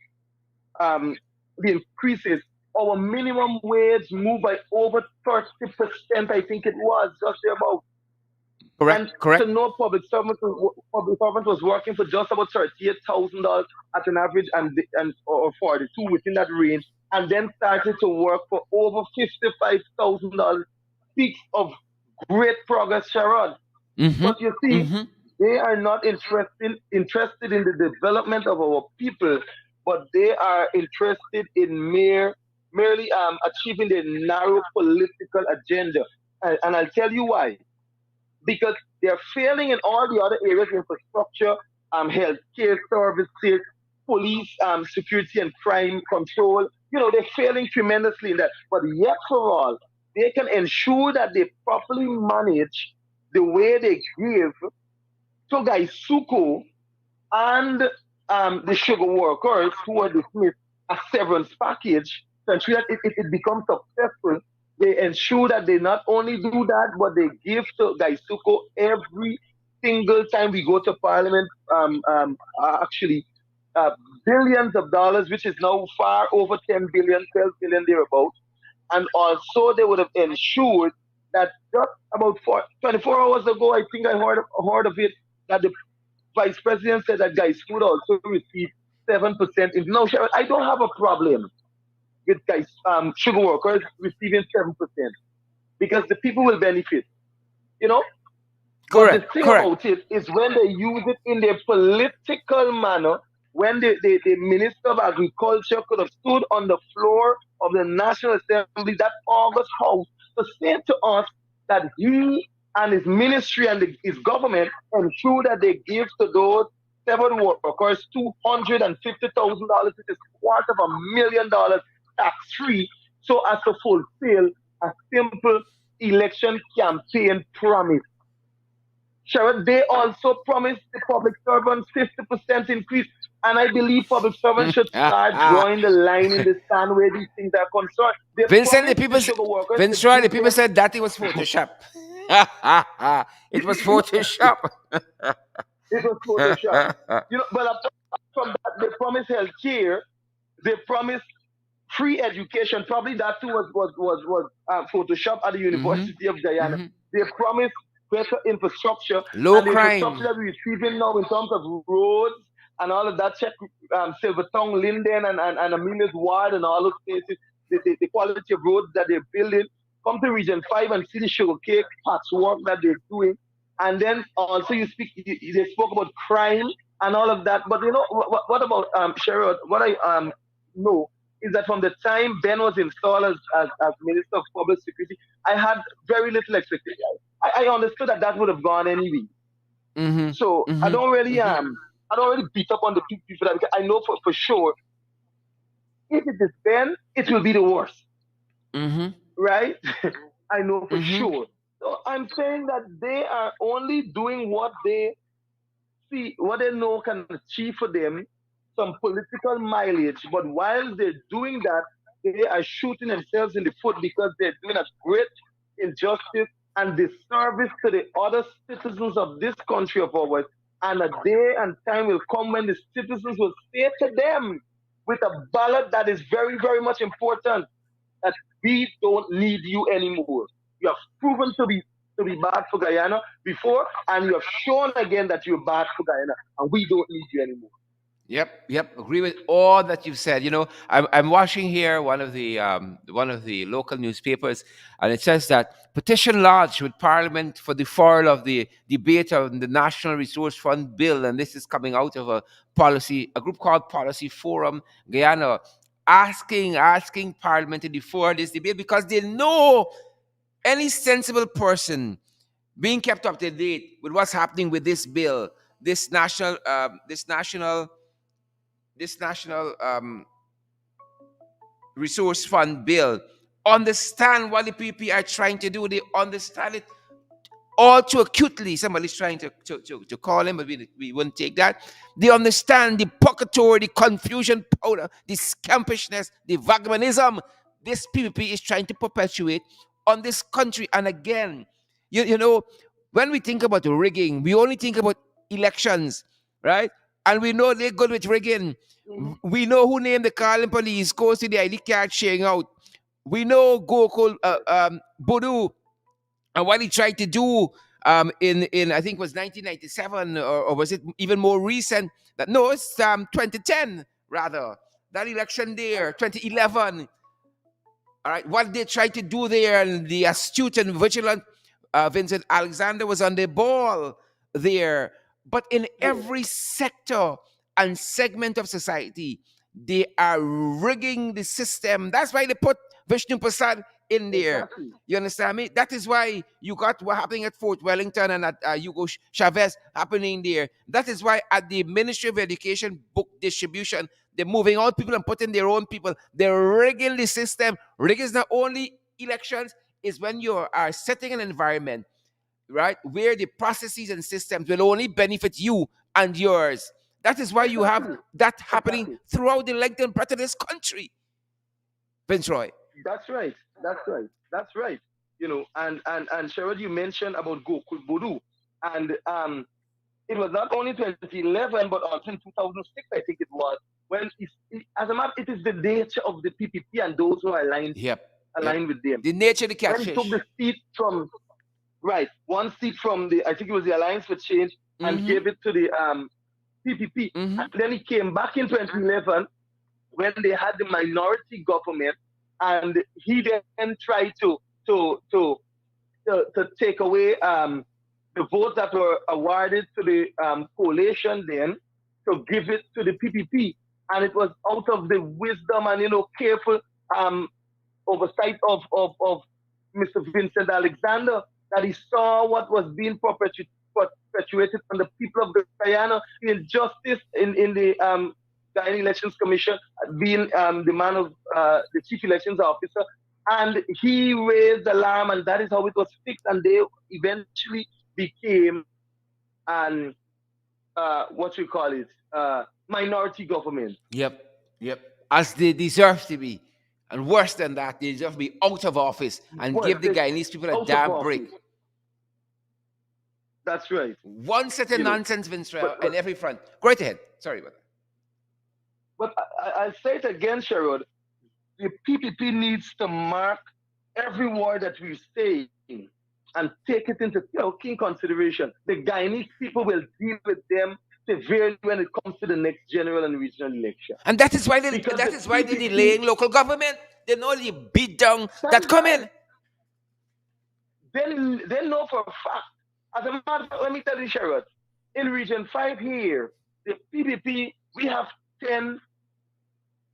um, the increases. Our minimum wage moved by over 30%, I think it was, just about. And Correct. to Correct. know public servant was working for just about $38,000 at an average, and or 42 within that range, and then started to work for over $55,000, speaks of great progress, Sherrod. Mm-hmm. But you see, Mm-hmm. they are not interested in the development of our people, but they are interested in merely achieving their narrow political agenda. And I'll tell you why. Because they're failing in all the other areas: infrastructure, healthcare services, police, security and crime control. They're failing tremendously in that. But yet for all, they can ensure that they properly manage the way they give to Gaisuko and the sugar workers who are dismissed a severance package to ensure that it becomes successful. They ensure that they not only do that, but they give to Gaisuko every single time we go to Parliament, actually, uh, billions of dollars, which is now far over 10 billion, 12 billion thereabouts. And also, they would have ensured that just about 24 hours ago, I think I heard of it, that the vice president said that guys would also receive 7%. No, Sharon, I don't have a problem with guys, sugar workers receiving 7% because the people will benefit, you know. But the Correct. thing Correct. about it is when they use it in their political manner, when the Minister of Agriculture could have stood on the floor of the National Assembly, that August House, to say to us that he and his ministry and his government ensure that they give to those seven workers $250,000, which is $250,000 tax free, so as to fulfill a simple election campaign promise. Sharon, they also promised the public servants 50% increase. And I believe public servants should start drawing the line in the sand where these things are concerned. They Vincent, the promised people, the sugar workers to Vince Roy, the give people them. said that it was Photoshop. It was Photoshop. It was Photoshop. But apart from that, they promised health care. They promised free education. Probably that too was Photoshop at the Mm-hmm. University of Guyana. Mm-hmm. They promised better infrastructure, Low and the infrastructure crime. that we're receiving now in terms of roads and all of that, check Silvertongue, Linden, and Amelia's Ward and all those places, the quality of roads that they're building. Come to Region 5 and see the sugar cake patchwork that they're doing. And then also they spoke about crime and all of that. But what about Sherrod? What I know is that from the time Ben was installed as Minister of Public Security, I had very little expectation. I understood that that would have gone anyway. Mm-hmm. So Mm-hmm. Mm-hmm. I don't really beat up on the people for that because I know for sure if it is Ben, it will be the worst, Mm-hmm. right? I know for Mm-hmm. sure. So I'm saying that they are only doing what they see, what they know can achieve for them some political mileage. But while they're doing that, they are shooting themselves in the foot because they're doing a great injustice and disservice to the other citizens of this country of ours. And a day and time will come when the citizens will say to them with a ballot that is very, very much important that we don't need you anymore. You have proven to be bad for Guyana before, and you have shown again that you're bad for Guyana, and we don't need you anymore. Yep, yep. Agree with all that you've said. I'm watching here one of the local newspapers, and it says that petition lodged with Parliament for the deferral of the debate on the National Resource Fund bill, and this is coming out of a group called Policy Forum Guyana, asking Parliament to defer this debate because they know any sensible person being kept up to date with what's happening with this bill, this national, this national resource fund bill, understand what the PP are trying to do. They understand it all too acutely. Somebody's trying to call him, but we wouldn't take that. They understand the purgatory, the confusion powder, the scampishness, the vagabondism this PPP is trying to perpetuate on this country. And again, you know, when we think about rigging, we only think about elections, right? And we know they're good with rigging. Mm-hmm. We know who named the Carlin police, goes to the ID card sharing out. We know Gokul Bodu and what he tried to do in I think it was 1997, or was it even more recent? That no, it's 2010 rather. That election there, 2011. All right, what they tried to do there, and the astute and vigilant Vincent Alexander was on the ball there. But in Yes, every sector and segment of society, they are rigging the system. That's why they put Vishnu Prasad in there. exactly. You understand me? That is why you got what happening at Fort Wellington and at Hugo Chavez happening there. That is why at the Ministry of Education book distribution, they're moving out people and putting their own people. They're rigging the system. Rigging is not only elections, is when you are setting an environment, right, where the processes and systems will only benefit you and yours. That is why you have Exactly. that happening Exactly. throughout the length and breadth of this country, Vince Roy. That's right. That's right. That's right. And Sherrod, you mentioned about Gokul Bodu, and it was not only 2011, but also in 2006, I think it was, when as a matter, it is the nature of the PPP and those who are Yep. Yep. aligned with them. The nature of the When he took catfish. the seat from, right, one seat from the, I think it was the Alliance for Change, and Mm-hmm. gave it to the PPP. Mm-hmm. And then he came back in 2011 when they had the minority government, and he then tried to take away the votes that were awarded to the coalition then, to give it to the PPP. And it was out of the wisdom and careful oversight of Mr. Vincent Alexander that he saw what was being perpetuated on the people of Guyana, the injustice in the Guyana Elections Commission, being the man of the chief elections officer. And he raised the alarm, and that is how it was fixed. And they eventually became an what we call it, minority government. Yep. Yep. As they deserve to be. And worse than that, they deserve to be out of office and Well, give the Guyanese people a out of damn break. office. That's right. One set of You know, nonsense, Vince Roy, but on every front. Go right ahead. Sorry about that. but I'll say it again, Sherrod. The PPP needs to mark every word that we say and take it into keen consideration. The Guyanese people will deal with them severely when it comes to the next general and regional election. And that is why Because that the is why they're PPP, delaying local government. They know the beat down that that is coming. they know for a fact. As a matter of fact, let me tell you, Sherrod, in Region 5 here, the PPP, we have 10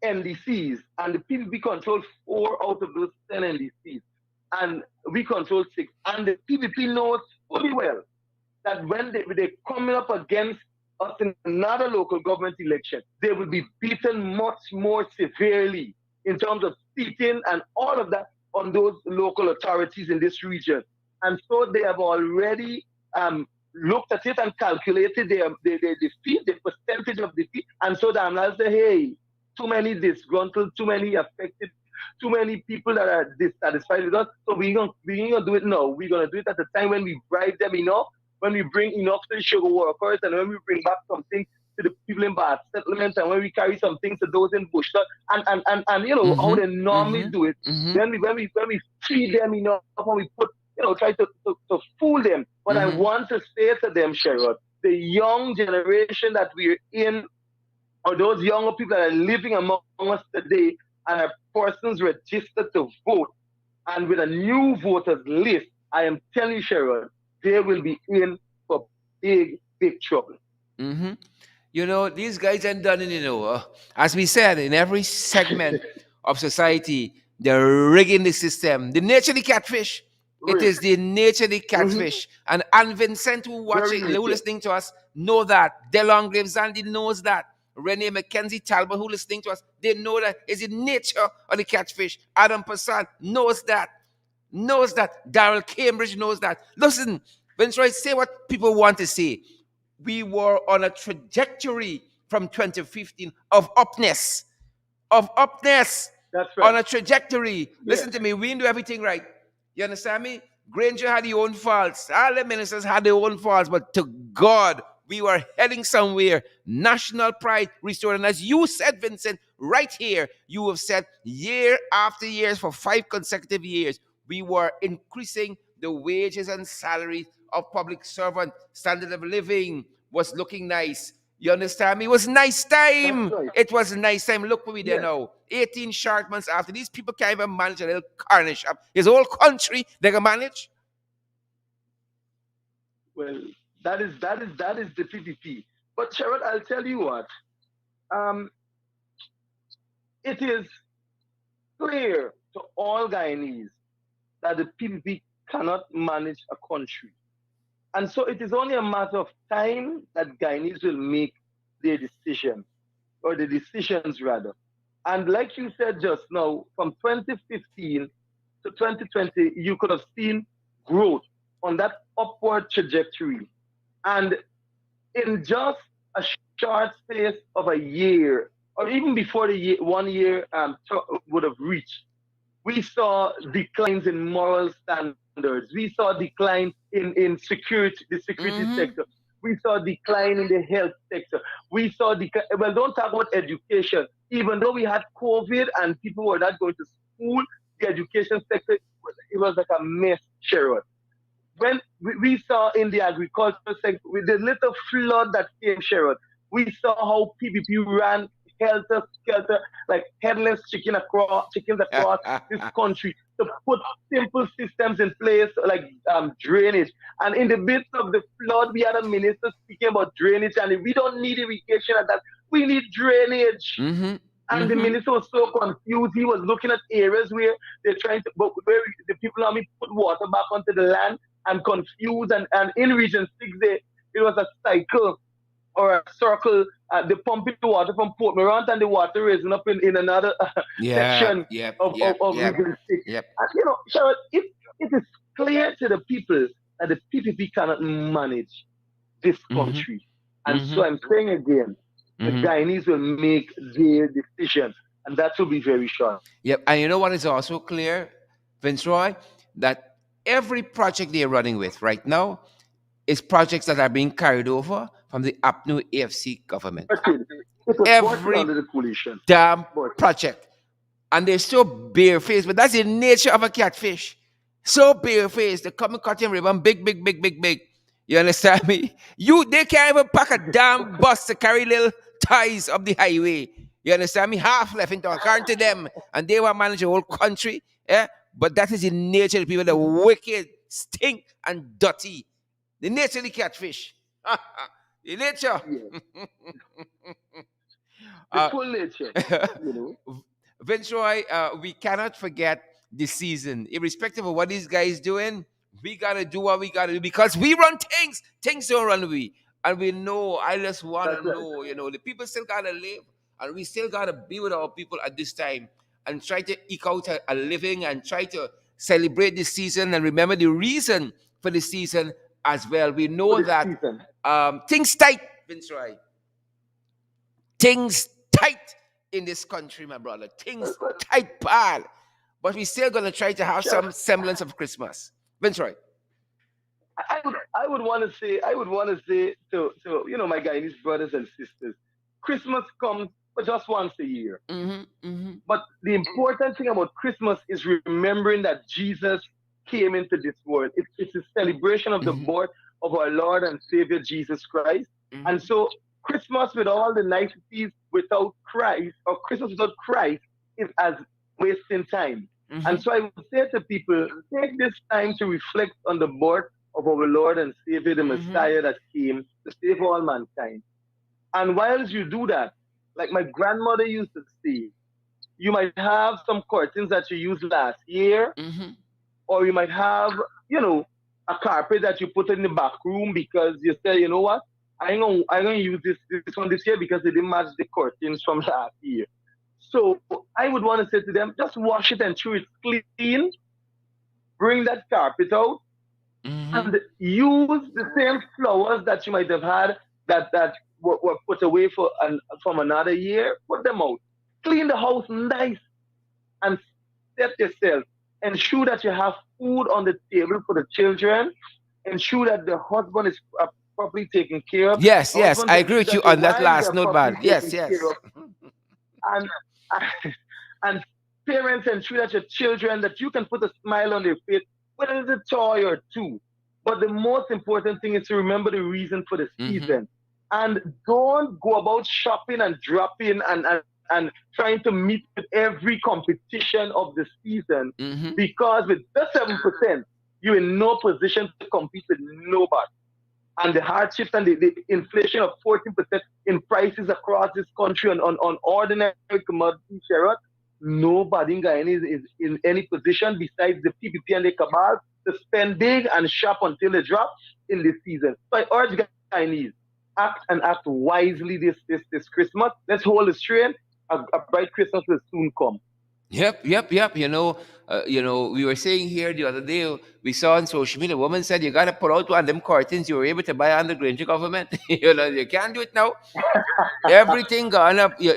NDCs, and the PPP controls 4 out of those 10 NDCs, and we control 6. And the PPP knows fully well that when they're coming up against us in another local government election, they will be beaten much more severely in terms of seating and all of that on those local authorities in this region. And so they have already looked at it and calculated their defeat, the percentage of defeat. And so the analysts say, hey, too many disgruntled, too many affected, too many people that are dissatisfied with us. So we're gonna do it now. We're gonna do it at the time when we bribe them enough, when we bring enough to the sugar workers, and when we bring back something to the people in Bath settlements, and when we carry some things to those in Bush, and how they normally do it. Then when we feed them enough, when we put try to fool them. But I want to say to them, Sherrod, the young generation that we're in, or those younger people that are living among us today and are persons registered to vote, and with a new voters list, I am telling you, Sherrod, they will be in for big trouble. These guys ain't done it, as we said, in every segment of society, they're rigging the system. The nature of the catfish. It is the nature of the catfish. And Vincent, who listening to us, know that. Delong Graves Zandy knows that. Renee Mackenzie Talbot, who listening to us, they know that. It's the nature of the catfish. Adam Passant knows that. Darrell Cambridge knows that. Listen, Vince Roy, say what people want to say. We were on a trajectory from 2015 of upness. That's right. On a trajectory. Listen to me, we didn't do everything right. You understand me? Granger had his own faults. All the ministers had their own faults, but to God, we were heading somewhere. National pride restored. And as you said, Vincent, right here, you have said year after year for 5 consecutive years, we were increasing the wages and salaries of public servant, standard of living was looking nice. You understand me? It was nice That's time. right. It was a nice time. Look where we there Yes. now. 18 short months after. These people can't even manage a little carnage up. His whole country they can manage. Well, that is the PPP. But Sherrod, I'll tell you what. Um, it is clear to all Guyanese that the PPP cannot manage a country. And so it is only a matter of time that Guyanese will make their decision, or the decisions rather. And like you said just now, from 2015 to 2020, you could have seen growth on that upward trajectory. And in just a short space of a year, or even before the year, 1 year would have reached, we saw declines in moral standards. We saw decline in security, the security sector. Mm-hmm. We saw decline in the health sector. We saw decline. Well, don't talk about education. Even though we had COVID and people were not going to school, the education sector, it was like a mess, Sherrod. When we saw in the agricultural sector, with the little flood that came, Sherrod, we saw how PPP ran helter skelter, like headless chickens across this country to put simple systems in place, like drainage. And in the midst of the flood, we had a minister speaking about drainage, and we don't need irrigation at that. We need drainage. Mm-hmm. And the Mm-hmm. minister was so confused. He was looking at areas where they're trying to, but where the people army put water back onto the land and confused. And in Region 6, it was a cycle or a circle. They pumping the water from Port Morant and the water raising up in another Yep, section yep, yep, of yep, Region 6. yep. And, Sharon, it is clear to the people that the PPP cannot manage this Mm-hmm. country. And Mm-hmm. so I'm saying again, the Mm-hmm. Guyanese will make their decision, and that will be very short. Yep. And you know what is also clear, Vince Roy? That every project they're running with right now is projects that are being carried over from the APNU AFC government. But it was working Every under the coalition. damn But project. And they're so barefaced, but that's the nature of a catfish. So barefaced, they come and cut him ribbon big, big, big, big, big. You understand me? They can't even pack a damn bus to carry little ties up the highway. You understand me? Half left into according to them, and they want to manage the whole country. Yeah, but that is the nature of the people, the wicked, stink, and dirty. The nature of the catfish. The nature. yeah, the uh, full nature, you know. Vince Roy, we cannot forget the season. Irrespective of what these guys doing, we gotta do what we gotta do because we run things. Things don't run we. And we know, I just wanna That's right. know, the people still gotta live and we still gotta be with our people at this time and try to eke out a living and try to celebrate this season and remember the reason for the season as well. We For know this that season. things tight, Vince Roy. Things tight in this country, my brother. Things But tight, pal. But we're still gonna try to have Sheriff, some semblance of Christmas. Vince Roy. I would want to say to my Guyanese brothers and sisters, Christmas comes but just once a year. Mm-hmm, mm-hmm, But the important thing about Christmas is remembering that Jesus came into this world. It's a celebration of the mm-hmm, birth of our Lord and Savior Jesus Christ. And mm-hmm, so Christmas with all the niceties without Christ, or Christmas without Christ, is as wasting time. mm-hmm, And so I would say to people, take this time to reflect on the birth of our Lord and Savior, the mm-hmm, Messiah that came to save all mankind. And whilst you do that, like my grandmother used to say, you might have some curtains that you used last year, mm-hmm. or you might have, a carpet that you put in the back room because you say, you know what, I ain't gonna use this one this year because it didn't match the curtains from last year. So I would want to say to them, just wash it and chew it clean, bring that carpet out, Mm-hmm. and use the same flowers that you might have had that were put away from another year. Put them out. Clean the house nice and set yourself. Ensure that you have food on the table for the children. Ensure that the husband is properly taken care of. Yes, yes, Husbands, I agree ensure with you that your on that wives last are note, properly man. Yes, taken care yes. of. And and parents ensure that your children, that you can put a smile on their face with a little toy or two. But the most important thing is to remember the reason for the Mm-hmm. season. And don't go about shopping and dropping and trying to meet with every competition of the season, Mm-hmm. because with the 7%, you're in no position to compete with nobody. And the hardships and the inflation of 14% in prices across this country on ordinary commodity shares, nobody in Guyana is in any position besides the PPP and the cabal to spend big and shop until they drop in this season. So I urge Guyanese, act and act wisely this Christmas. Let's hold the strain. A bright Christmas will soon come. Yep, yep, yep. We were saying here the other day, we saw on social media, a woman said you gotta pull out one of them curtains you were able to buy under Granger government. You can't do it now. Everything gone up. Yeah,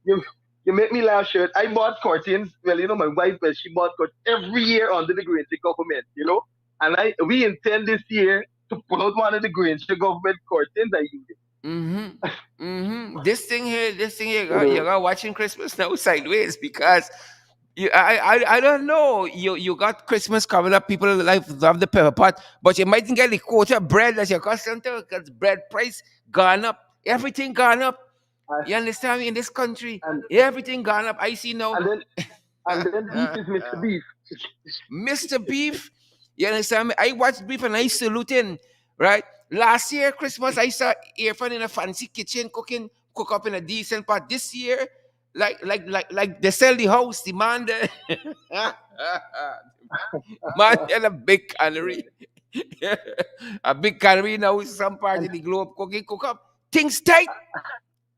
you you make me laugh, shirt. I bought curtains. Well, my wife, well, she bought curtains every year under the Granger government. And we intend this year to pull out one of the Granger government curtains and use it. Mm-hmm. Mm-hmm. This thing here, You you know, got watching Christmas now sideways because I don't know. You got Christmas coming up. People love the pepper pot, but you mightn't get the quota of bread as you're accustomed to because bread price gone up. Everything gone up. You understand me? In this country, and everything gone up. I see now. and then and then beef is Mr. Beef. Mr. Beef. You understand me? I watched Beef and I saluting, right? Last year, Christmas, I saw Irfan in a fancy kitchen cook up in a decent pot. This year, like they sell the house, the man, man had a big cannery. A big cannery now, some part and of the globe cooking, cook up. Things tight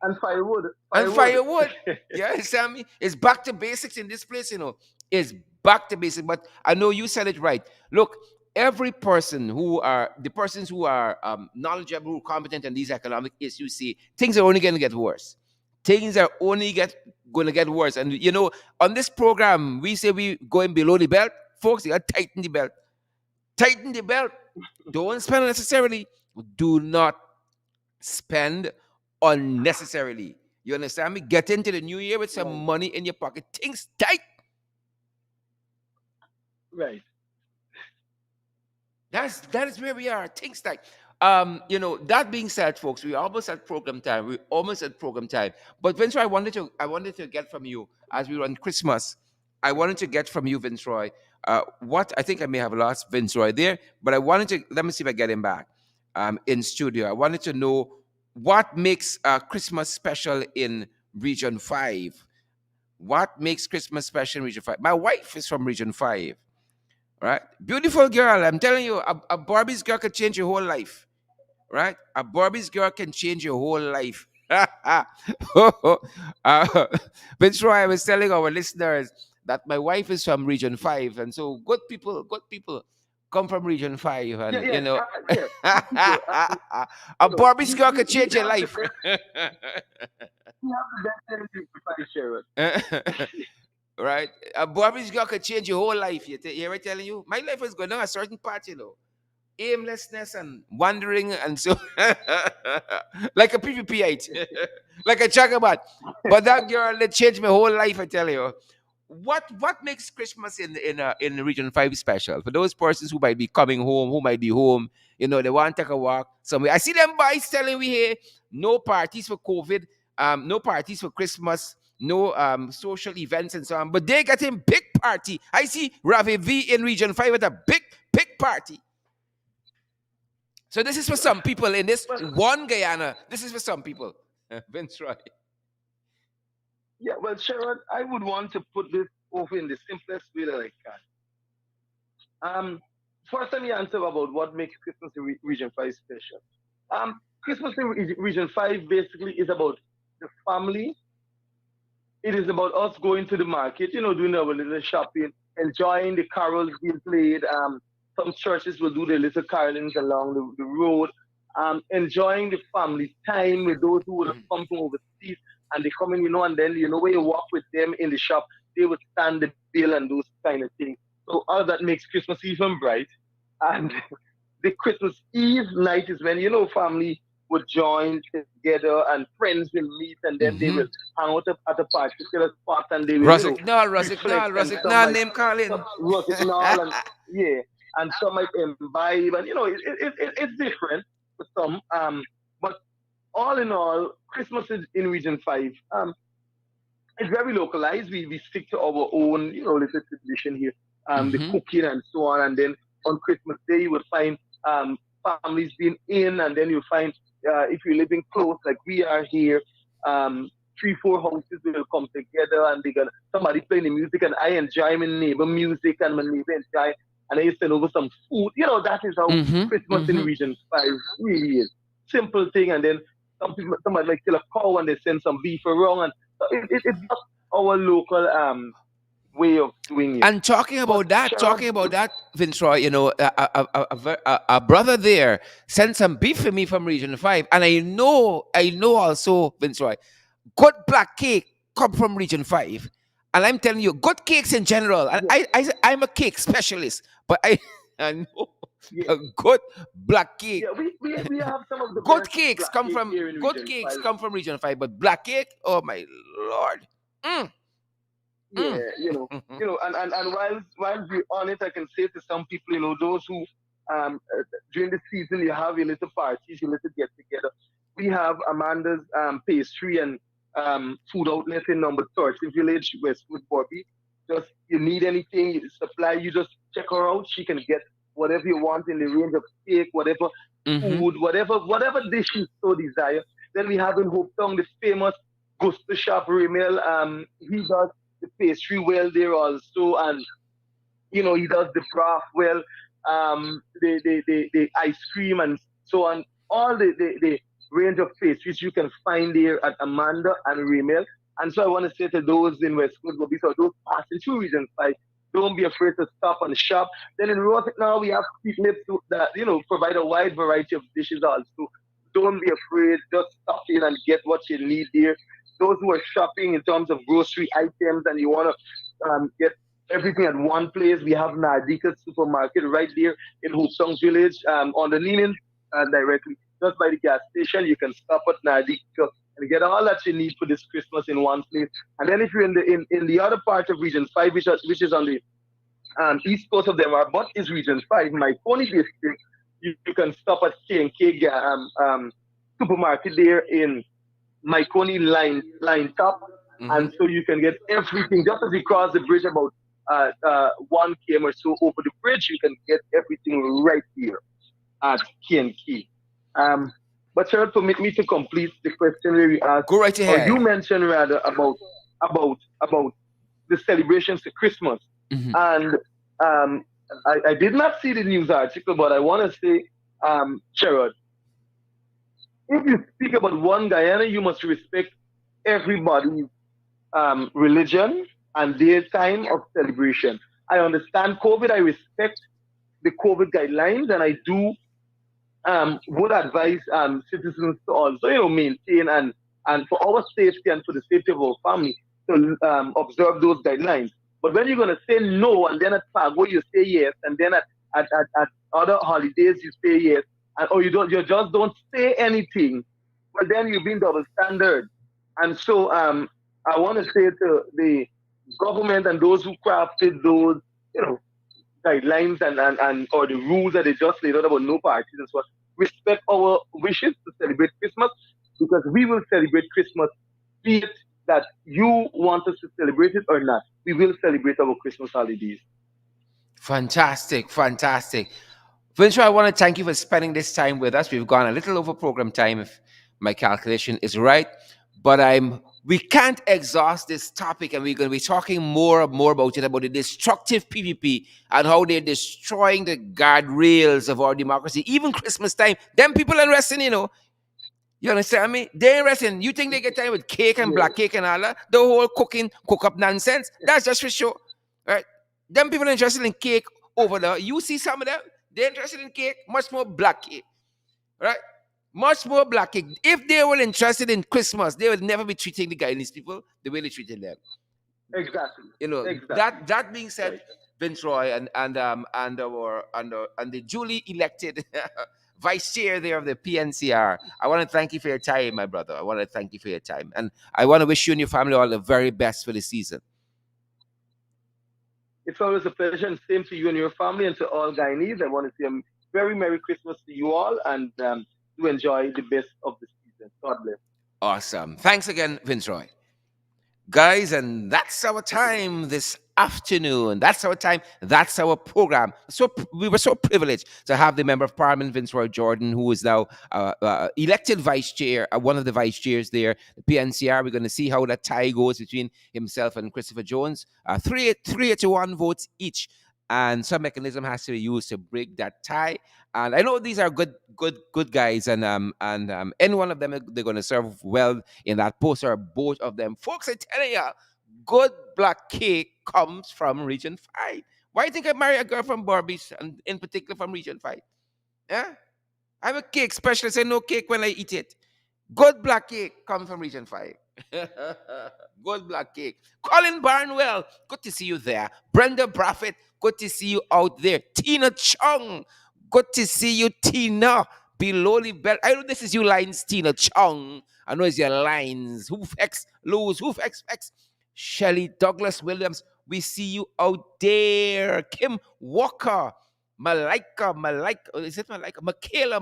and firewood, and firewood. firewood. You understand me? It's back to basics in this place. It's back to basics. But I know you said it right. Look, every person the persons who are knowledgeable, competent in these economic issues see things are only going to get worse. Things are only going to get worse. And on this program, we say we going below the belt. Folks, you got to tighten the belt. Tighten the belt. Don't spend unnecessarily. Do not spend unnecessarily. You understand me? Get into the new year with some Right, money in your pocket. Things tight. right. That is where we are. Things tight. That being said, folks, we're almost at program time. We're almost at program time. But Vince, I wanted to get from you as we run Christmas. I wanted to get from you, Vince Roy. What I think I may have lost Vince Roy there, but I wanted to let me see if I get him back in studio. I wanted to know what makes Christmas special in Region 5. What makes Christmas special in Region 5? My wife is from Region 5, right? Beautiful girl. I'm telling you, a Barbie's girl could change your whole life, right? A Barbie's girl can change your whole life. uh, Vince Roy, I was telling our listeners that my wife is from Region 5. And so good people come from Region 5. Yeah, And, yeah, yeah. Good people. a Barbie's We, girl we, could we change your have the life. best. We have the best energy to fight, Sherrod. Right? A Barbie's girl could change your whole life. You hear me telling you? My life was going down a certain path. Aimlessness and wandering and so like a PPP, like a chagabat. But that girl that changed my whole life, I tell you. What makes Christmas in Region 5 special? For those persons who might be coming home, who might be home, they want to take a walk somewhere. I see them boys telling me here, no parties for COVID, no parties for Christmas, no social events and so on. But they getting big party. I see Ravi V in Region 5 with a big party. So this is for some people in this Well, one Guyana. This is for some people. Vince Roy. yeah, well, Sherrod, I would want to put this over in the simplest way that I can. First, let me answer about what makes Christmas in Region 5 special. Christmas in Region 5 basically is about the family. It is about us going to the market, doing our little shopping, enjoying the carols being played. Some churches will do their little carolings along the road. Enjoying the family time with those who would have Mhm. come from overseas and they come in, and then, when you walk with them in the shop, they would stand the bill and those kind of things. So all that makes Christmas even bright. And the Christmas Eve night is when, family would join together, and friends will meet, and then they will Mm-hmm. hang out at a particular spot, and they will, Rosignol, reflect, Rosignol, and some Rosignol, might name calling. rock it and all, and yeah, and some might imbibe, and it's different for some. But all in all, Christmas is in Region Five. It's very localized. We stick to our own, little tradition here. The Mm-hmm. cooking and so on. And then on Christmas Day, you would find families being in, and then you'll find, if you're living close, like we are here, three, four houses will come together, and they gonna somebody playing the music, and I enjoy my neighbor music, and my neighbor enjoy, and I send over some food. That is how Mm-hmm. Christmas in Mm-hmm. Region Five really is. Simple thing, and then somebody might kill a cow, and they send some beef around, and so it's just our local way of doing it. And talking But about that, Sherrod, Vince Roy, a brother there sent some beef for me from Region Five, and I know also, Vince Roy, good black cake come from Region Five, and I'm telling you, good cakes in general. And yeah, I'm a cake specialist, but I I know yeah, a good black cake. yeah, we have some of the Good best cakes black come cake from here in good Region cakes 5. come from Region Five, but black cake, oh my lord. Mm, Yeah, mm. and while we're on it, I can say to some people, those who during the season you have your little parties, your little get together. We have Amanda's pastry and food outlet in number 13 Village, Westwood, Bobby. Just you need anything, supply, you just check her out. She can get whatever you want in the range of cake, whatever Mm-hmm. food, whatever dish you so desire. Then we have in Hope Town the famous Gusto Shop Remel. He does the pastry well there also, and he does the broth well, the ice cream and so on. All the range of pastries you can find there at Amanda and Remel. And so I want to say to those in Westwood, so those passing through Region 5, don't be afraid to stop and shop. Then in Rosette now we have people that provide a wide variety of dishes also. Don't be afraid, just stop in and get what you need there. Those who are shopping in terms of grocery items and you want to get everything at one place. We have Nardika supermarket right there in Hoopsong Village, on the Leaning, directly just by the gas station. You can stop at Nardika and get all that you need for this Christmas in one place. And then if you're in the other part of Region 5, which is on the east coast of them, but is Region 5, my Pony district, you can stop at K&K supermarket there in Myconi line top, Mm-hmm. and so you can get everything just as you cross the bridge about 1 km or so over the bridge. You can get everything right here at K&K. Um, but Sharon, permit me to complete the question where you asked, Go right or you ahead. mentioned rather about the celebrations to Christmas, Mm-hmm. and I did not see the news article, but I want to say, Sherrod, if you speak about one Guyana, you must respect everybody's religion and their time of celebration. I understand COVID. I respect the COVID guidelines, and I do would advise citizens to also, maintain and for our safety and for the safety of our family to observe those guidelines. But when you're going to say no, and then at Pago you say yes, and then at other holidays you say yes, and or you just don't say anything, well then you're being double standard. And so I want to say to the government and those who crafted those, you know, guidelines and or the rules that they just laid out about no parties and so on. Respect our wishes to celebrate Christmas because we will celebrate Christmas, be it that you want us to celebrate it or not. We will celebrate our Christmas holidays. Fantastic, fantastic. Vincent, I want to thank you for spending this time with us. We've gone a little over program time, if my calculation is right. But we can't exhaust this topic, and we're going to be talking more about it, about the destructive PPP and how they're destroying the guardrails of our democracy. Even Christmas time, them people are resting, You understand me? They ain't resting. You think they get time with cake and Yeah, black cake and all that? The whole cook up nonsense. That's just for sure. Right? Them people interested in cake over there. You see some of them, they're interested in cake, much more black cake. Right? Much more black cake. If they were interested in Christmas, they would never be treating the Guyanese people the way they treated them. exactly, exactly. That being said, Right. Vince Roy and the duly elected Vice Chair there of the PNCR. I want to thank you for your time, my brother. I want to thank you for your time. And I want to wish you and your family all the very best for the season. It's always a pleasure, and same to you and your family, and to all Guyanese. I want to say a very Merry Christmas to you all, and do enjoy the best of the season. God bless. Awesome. Thanks again, Vince Roy. Guys, and that's our Thank you, sir. time this afternoon. That's our time. That's our program. So we were so privileged to have the member of parliament, Vince Roy Jordan, who is now elected vice chair, one of the vice chairs there, the PNCR. We're going to see how that tie goes between himself and Christopher Jones. Three to one votes each, and some mechanism has to be used to break that tie. And I know these are good guys, and any one of them they're going to serve well in that post, or both of them. Folks, I tell you, good black cake comes from Region 5. Why do you think I marry a girl from Barbies, and in particular from Region 5? Yeah? I'm a cake specialist. I know cake when I eat it. Good black cake comes from Region 5. Good black cake. Colin Barnwell, good to see you there. Brenda Braffett, good to see you out there. Tina Chung, good to see you, Tina. Below the belt. I know this is you lines, Tina Chung. I know it's your lines. Hoof X, lose. Hoof X, X. Shelly Douglas Williams, we see you out there. Kim Walker, Malika, is it Malika? Michaela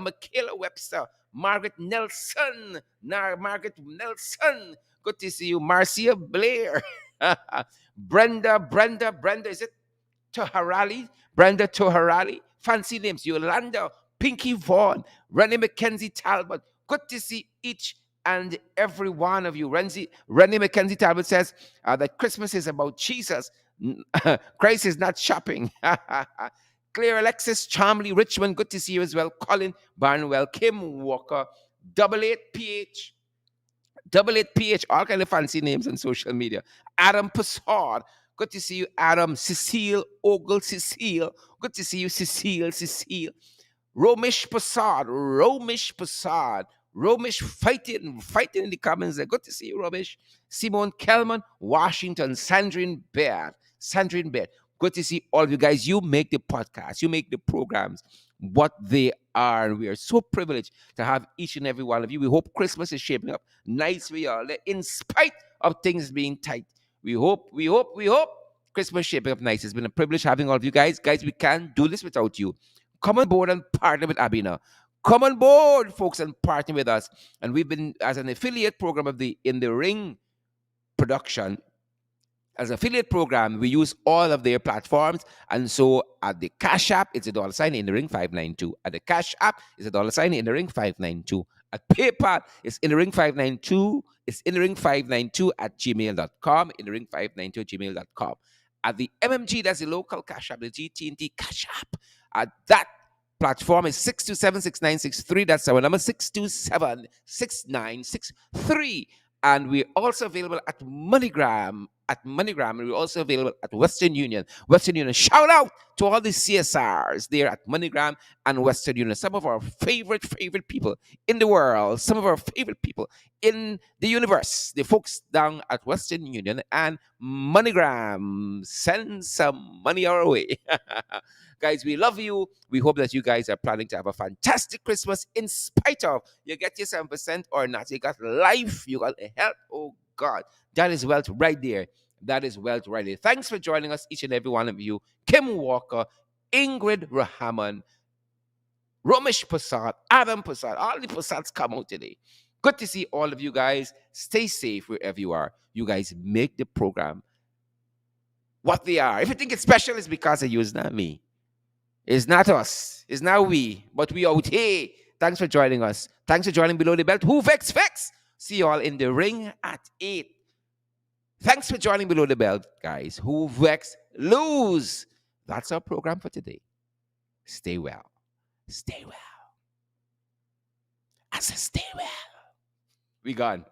Webster, Margaret Nelson, Margaret Nelson. Good to see you, Marcia Blair, Brenda, is it Toharali? Brenda Toharali. Fancy names. Yolanda, Pinky Vaughan, Rennie Mackenzie Talbot. Good to see each and every one of you. Rennie Mackenzie Talbot says that Christmas is about Jesus. Christ is not shopping. Claire Alexis, Charmley Richmond. Good to see you as well. Colin Barnwell, Kim Walker, Double 8PH, Double It PH, all kind of fancy names on social media. Adam Passard. Good to see you, Adam. Cecile Ogle, Cecile. Good to see you, Cecile. Romish Passard. Romish fighting in the comments there. Good to see you, Romish. Simone Kelman, Washington, Sandrine Baird. Good to see all of you guys. You make the podcast, you make the programs what they are. And we are so privileged to have each and every one of you. We hope Christmas is shaping up nice for y'all, in spite of things being tight. We hope Christmas shaping up nice. It's been a privilege having all of you guys. Guys, we can't do this without you. Come on board and partner with Abina. Come on board, folks, and partner with us. And we've been as an affiliate program of the In the Ring production. As an affiliate program, we use all of their platforms. And so at the Cash App, it's a dollar sign in the ring 592. At the Cash App, it's a dollar sign in the ring 592. At PayPal, it's in the ring 592. It's in the ring 592 at gmail.com. In the ring 592 at gmail.com. At the MMG, that's the local Cash App, the GT&T Cash App. At that platform is 627-6963. That's our number, 627-6963. And we're also available at MoneyGram. And we're also available at Western Union. Shout out to all the CSRs there at MoneyGram and Western Union. Some of our favorite people in the world. Some of our favorite people in the universe. The folks down at Western Union and MoneyGram. Send some money our way. Guys, we love you. We hope that you guys are planning to have a fantastic Christmas in spite of you get your 7% or not. You got life, you got health. Oh, God. That is wealth right there. That is wealth right there. Thanks for joining us, each and every one of you. Kim Walker, Ingrid Rahaman, Romesh Prasad, Adam Prasad. All the Prasads come out today. Good to see all of you guys. Stay safe wherever you are. You guys make the program what they are. If you think it's special, it's because of you, it's not me. It's not us. It's not we. But we out here. Thanks for joining us. Thanks for joining Below the Belt. Who vex? See you all in the ring at 8. Thanks for joining Below the Belt, guys. Who vex? Lose. That's our program for today. Stay well. Stay well. I said stay well. We gone.